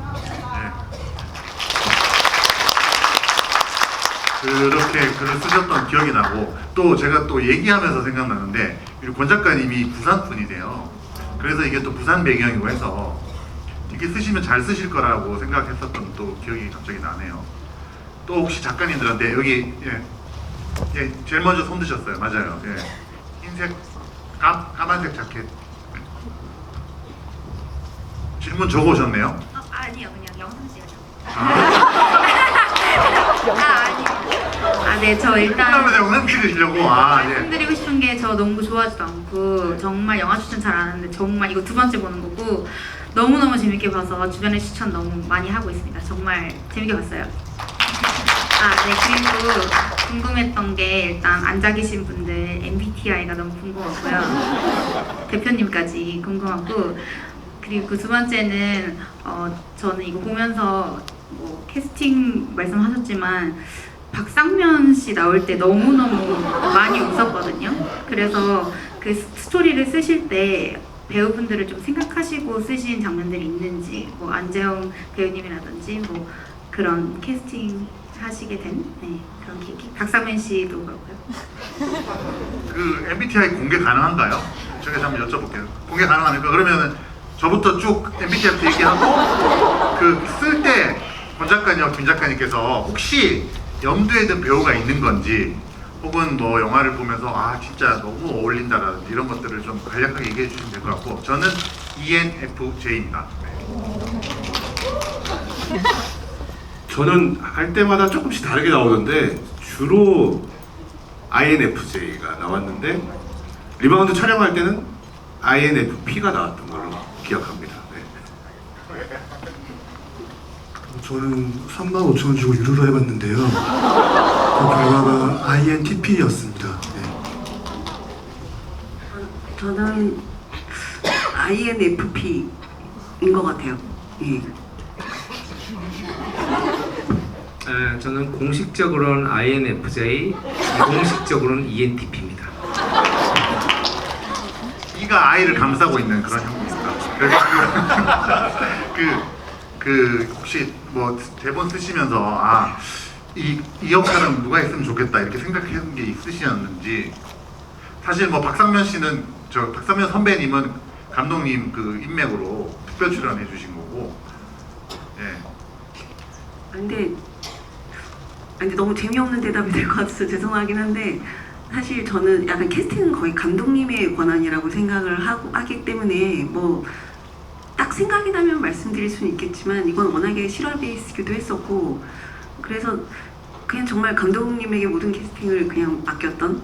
그렇게 글을 쓰셨던 기억이 나고 또 제가 또 얘기하면서 생각나는데 권 작가님이 부산 분이세요. 그래서 이게 또 부산 배경이고 해서 이렇게 쓰시면 잘 쓰실 거라고 생각했었던 또 기억이 갑자기 나네요. 또 혹시 작가님들한테 여기 제일 먼저 손 드셨어요. 맞아요. 흰색 까만색 자켓 질문 적어오셨네요. 아니요, 그냥 영상 찍어줘. 아니요. 네, 저 일단 영상 찍으시려고. 네. 말씀드리고 싶은 게 저 농구 좋아하지도 않고 정말 영화 추천 잘 안 하는데 정말 이거 두 번째 보는 거고 너무너무 재밌게 봐서 주변에 추천 너무 많이 하고 있습니다. 정말 재밌게 봤어요. 네, 그리고 궁금했던 게 일단 앉아 계신 분들 MBTI가 너무 궁금하고요. 대표님까지 궁금하고 그리고 두 번째는 저는 이거 보면서 뭐 캐스팅 말씀하셨지만 박상면 씨 나올 때 너무너무 많이 웃었거든요. 그래서 그 스토리를 쓰실 때 배우분들을 좀 생각하시고 쓰신 장면들이 있는지 뭐 안재영 배우님이라든지 뭐 그런 캐스팅 하시게 된 그런 계기. 박상면 씨도 그렇고요. 그 MBTI 공개 가능한가요? 제가 한번 여쭤볼게요. 공개 가능합니까? 그러면은 저부터 쭉 MBTI부터 얘기하고 그 쓸 때 권 작가님과 김 작가님께서 혹시 염두에 둔 배우가 있는 건지 혹은 뭐 영화를 보면서 진짜 너무 어울린다라든지 이런 것들을 좀 간략하게 얘기해 주시면 될 것 같고 저는 ENFJ입니다. 저는 할 때마다 조금씩 다르게 나오던데 주로 INFJ가 나왔는데 리바운드 촬영할 때는 INFP가 나왔던 걸로 기억합니다. 저는 35,000원 주고 유료로 해봤는데요. 그 결과가 INTP였습니다. 저는 INFP인 것 같아요. 저는 공식적으로는 INFJ, 비공식적으로는 ENTP입니다. E가 I를 감싸고 있는 그런 형국입니다. 혹시 뭐 대본 쓰시면서 이 역할은 누가 했으면 좋겠다 이렇게 생각하는 게 있으셨는지. 사실 뭐 박상면 씨는 박상면 선배님은 감독님 그 인맥으로 특별 출연해 주신 거고. 근데 너무 재미없는 대답이 될 것 같아서 죄송하긴 한데 사실 저는 약간 캐스팅은 거의 감독님의 권한이라고 생각을 하기 때문에 뭐 딱 생각이 나면 말씀드릴 수는 있겠지만 이건 워낙에 실화 베이스기도 했었고 그래서 그냥 정말 감독님에게 모든 캐스팅을 그냥 맡겼던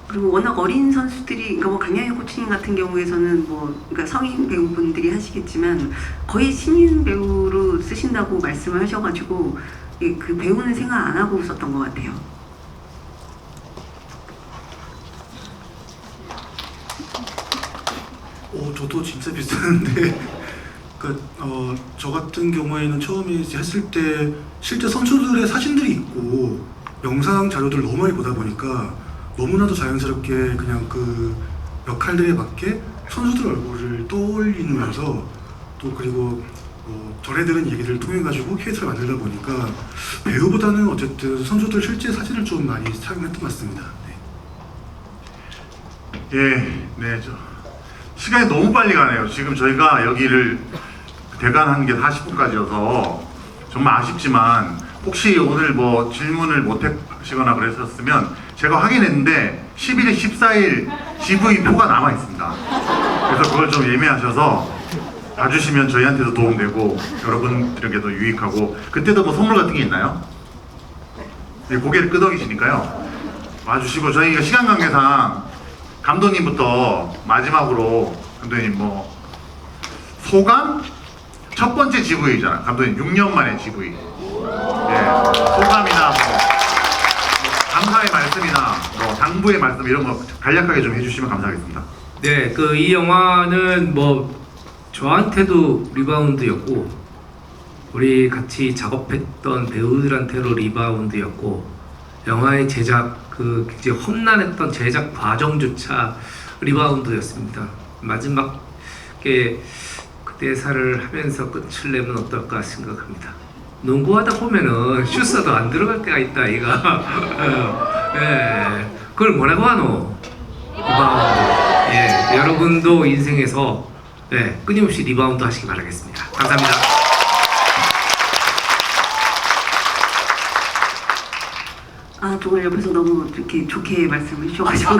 그리고 워낙 어린 선수들이 그러니까 뭐 강양현 코치님 같은 경우에서는 그러니까 성인 배우분들이 하시겠지만 거의 신인 배우로 쓰신다고 말씀을 하셔가지고 그 배우는 생각 안 하고 썼던 것 같아요. 저도 진짜 비슷한데 저 같은 경우에는 처음에 이제 했을 때 실제 선수들의 사진들이 있고 영상 자료들을 너무 많이 보다 보니까 너무나도 자연스럽게 그냥 그 역할들에 맞게 선수들 얼굴을 떠올리면서 또 그리고 전에 들은 얘기를 통해 가지고 캐릭터를 만들다 보니까 배우보다는 어쨌든 선수들 실제 사진을 좀 많이 착용했던 것 같습니다. 네. 시간이 너무 빨리 가네요. 지금 저희가 여기를 대관한 게 40분까지여서 정말 아쉽지만 혹시 오늘 뭐 질문을 못 하시거나 그랬었으면 제가 확인했는데 11일, 14일 GV4가 남아 있습니다. 그래서 그걸 좀 예매하셔서 봐주시면 저희한테도 도움되고 여러분들에게도 유익하고 그때도 뭐 선물 같은 게 있나요? 네, 고개를 끄덕이시니까요. 와주시고 저희가 시간 관계상 감독님부터 마지막으로 감독님 뭐 소감? 첫 번째 GV잖아. 감독님 6년 만에 GV. 소감이나 뭐 감사의 말씀이나 뭐 당부의 말씀 이런 거 간략하게 좀 해주시면 감사하겠습니다. 네, 이 영화는 뭐 저한테도 리바운드였고 우리 같이 작업했던 배우들한테도 리바운드였고 영화의 제작 굉장히 험난했던 제작 과정조차 리바운드였습니다. 마지막에 그 대사를 하면서 끝을 내면 어떨까 생각합니다. 농구하다 보면은 슛사도 안 들어갈 때가 있다 이가. 네, 그걸 뭐라고 하노? 리바운드. 여러분도 인생에서 끊임없이 리바운드 하시기 바라겠습니다. 감사합니다. 정말 옆에서 너무 이렇게 좋게 말씀을 주셔가지고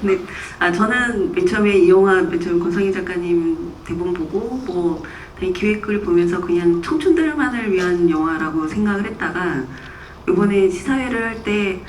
근데 저는 맨 처음에 이 영화 맨 처음 권성희 작가님 대본 보고 뭐 기획글 보면서 그냥 청춘들만을 위한 영화라고 생각을 했다가 이번에 시사회를 할 때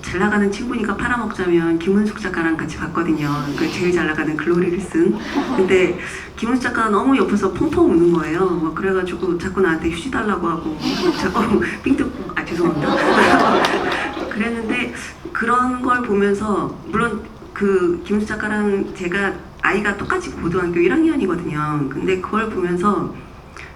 잘 나가는 친구니까 팔아먹자면 김은숙 작가랑 같이 봤거든요. 그 제일 잘 나가는 글로리를 쓴. 근데 김은숙 작가가 너무 옆에서 펑펑 우는 거예요. 뭐 그래가지고 자꾸 나한테 휴지 달라고 하고 자꾸 삥 뜯고 죄송합니다. 그랬는데 그런 걸 보면서 물론 그 김은숙 작가랑 제가 아이가 똑같이 고등학교 1학년이거든요. 근데 그걸 보면서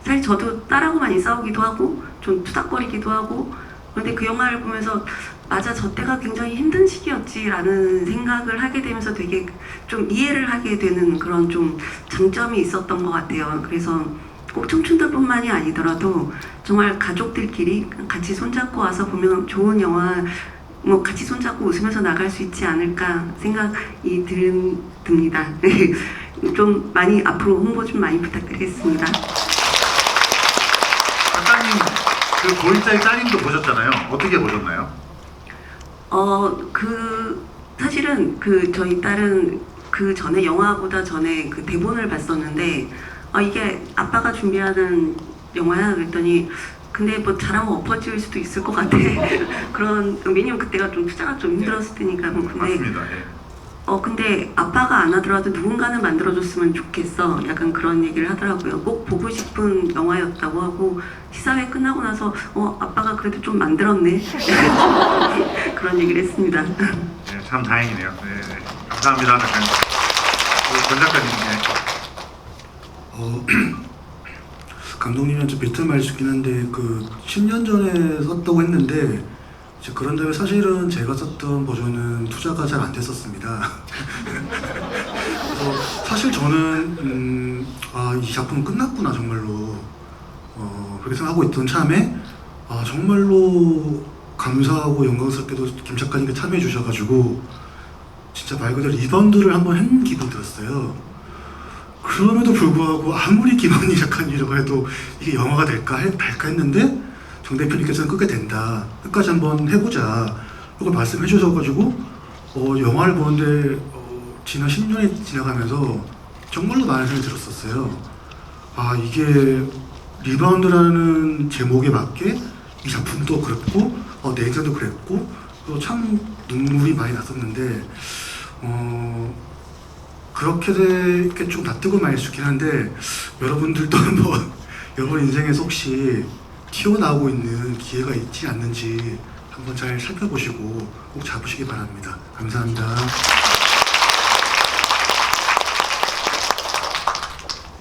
사실 저도 딸하고 많이 싸우기도 하고 좀 투닥거리기도 하고 그런데 그 영화를 보면서 맞아 저 때가 굉장히 힘든 시기였지라는 생각을 하게 되면서 되게 좀 이해를 하게 되는 그런 좀 장점이 있었던 것 같아요. 그래서 꼭 청춘들뿐만이 아니더라도 정말 가족들끼리 같이 손잡고 와서 보면 좋은 영화 뭐 같이 손잡고 웃으면서 나갈 수 있지 않을까 생각이 듭니다. 좀 많이 앞으로 홍보 좀 많이 부탁드리겠습니다. 작가님 그 고일자의 따님도 보셨잖아요. 어떻게 보셨나요? 사실은 저희 딸은 그 전에 영화보다 전에 그 대본을 봤었는데 이게 아빠가 준비하는 영화야 그랬더니 근데 뭐 잘하면 엎어질 수도 있을 것 같아. 그런 왜냐면 그때가 좀 투자가 좀 힘들었을 때니까 근데 맞습니다. 근데 아빠가 안 하더라도 누군가는 만들어줬으면 좋겠어. 약간 그런 얘기를 하더라고요. 꼭 보고 싶은 영화였다고 하고 시사회 끝나고 나서 아빠가 그래도 좀 만들었네. 그런 얘기를 했습니다. 네, 참 다행이네요. 네. 감사합니다. 작가님. 권 작가님. 감독님은 좀 비슷한 말이긴 한데 10년 전에 썼다고 했는데 그런 다음에 사실은 제가 썼던 버전은 투자가 잘 안 됐었습니다. 그래서 사실 저는 이 작품은 끝났구나 정말로 그렇게 생각하고 있던 참에 정말로 감사하고 영광스럽게도 김 작가님께 참여해 주셔가지고 진짜 말 그대로 리바운드를 한번 한 기분 들었어요. 그럼에도 불구하고 아무리 김원희 작가님이라고 해도 이게 영화가 될까 했는데 정 대표님께서는 끝까지 된다. 끝까지 한번 해보자. 이걸 말씀해 주셔가지고 영화를 보는데 지난 10년이 지나가면서 정말로 많은 생각이 들었었어요. 이게 리바운드라는 제목에 맞게 이 작품도 그랬고 내 인생도 그랬고 참 눈물이 많이 났었는데 그렇게 좀 낯뜨고 많이 있긴 한데 여러분들도 한번 여러분 인생에서 혹시 튀어나오고 있는 기회가 있지 않는지 한번 잘 살펴보시고 꼭 잡으시기 바랍니다. 감사합니다.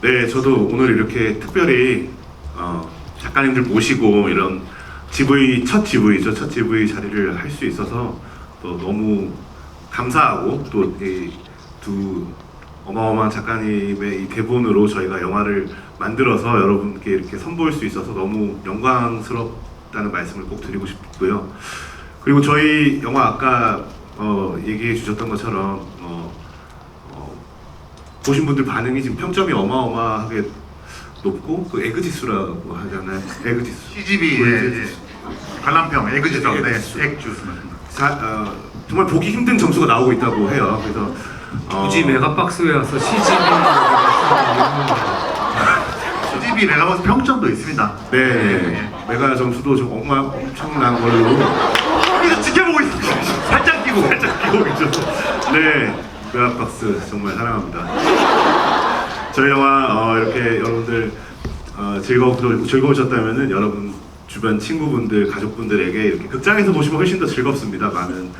네, 저도 오늘 이렇게 특별히 작가님들 모시고 이런 첫 GV 자리를 할 수 있어서 또 너무 감사하고 또 이 두 어마어마한 작가님의 이 대본으로 저희가 영화를 만들어서 여러분께 이렇게 선보일 수 있어서 너무 영광스럽다는 말씀을 꼭 드리고 싶고요. 그리고 저희 영화 아까 얘기해 주셨던 것처럼 보신 분들 반응이 지금 평점이 어마어마하게 높고 그 에그지수라고 하잖아요. 에그지수. CGV의 관람평 에그지수, 네, 액주. 정말 보기 힘든 점수가 나오고 있다고 해요. 그래서 굳이 메가박스에 와서 CGV 메가박스 평점도 있습니다. 네, 메가 점수도 좀 엄청난 걸로. 여기서 지켜보고 있습니다. 살짝 끼고 있죠. 네, 메가박스 정말 사랑합니다. 저희 영화 이렇게 여러분들 즐거우셨다면은 여러분 주변 친구분들, 가족분들에게 이렇게 극장에서 보시면 훨씬 더 즐겁습니다. 많은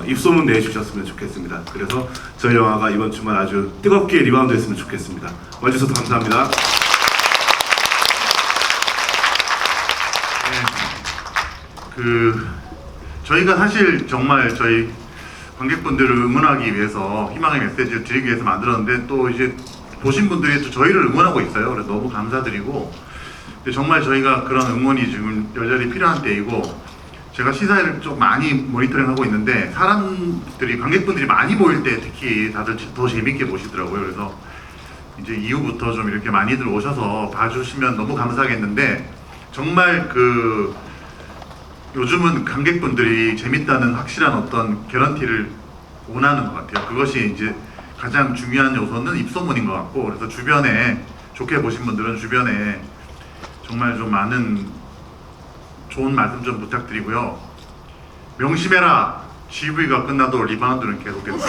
입소문 내주셨으면 좋겠습니다. 그래서 저희 영화가 이번 주말 아주 뜨겁게 리바운드했으면 좋겠습니다. 와주셔서 감사합니다. 저희가 사실 정말 저희 관객분들을 응원하기 위해서 희망의 메시지를 드리기 위해서 만들었는데 또 이제 보신 분들이 또 저희를 응원하고 있어요. 그래서 너무 감사드리고 정말 저희가 그런 응원이 지금 열렬히 필요한 때이고 제가 시사회를 좀 많이 모니터링하고 있는데 사람들이 관객분들이 많이 모일 때 특히 다들 더 재밌게 보시더라고요. 그래서 이제 이후부터 좀 이렇게 많이들 오셔서 봐주시면 너무 감사하겠는데 정말 요즘은 관객분들이 재밌다는 확실한 어떤 개런티를 원하는 것 같아요. 그것이 이제 가장 중요한 요소는 입소문인 것 같고 그래서 주변에 좋게 보신 분들은 주변에 정말 좀 많은 좋은 말씀 좀 부탁드리고요. 명심해라. GV가 끝나도 리바운드는 계속된다.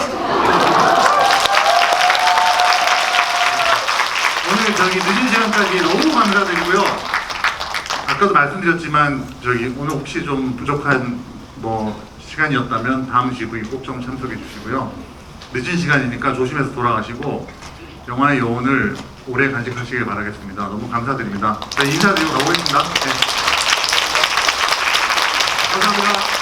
오늘 저기 늦은 시간까지 너무 감사드리고요. 아까도 말씀드렸지만 오늘 혹시 좀 부족한 시간이었다면 다음 GV 꼭 좀 참석해 주시고요. 늦은 시간이니까 조심해서 돌아가시고 영화의 여운을 오래 간직하시길 바라겠습니다. 너무 감사드립니다. 네, 인사드리고 가보겠습니다. 네. 감사합니다.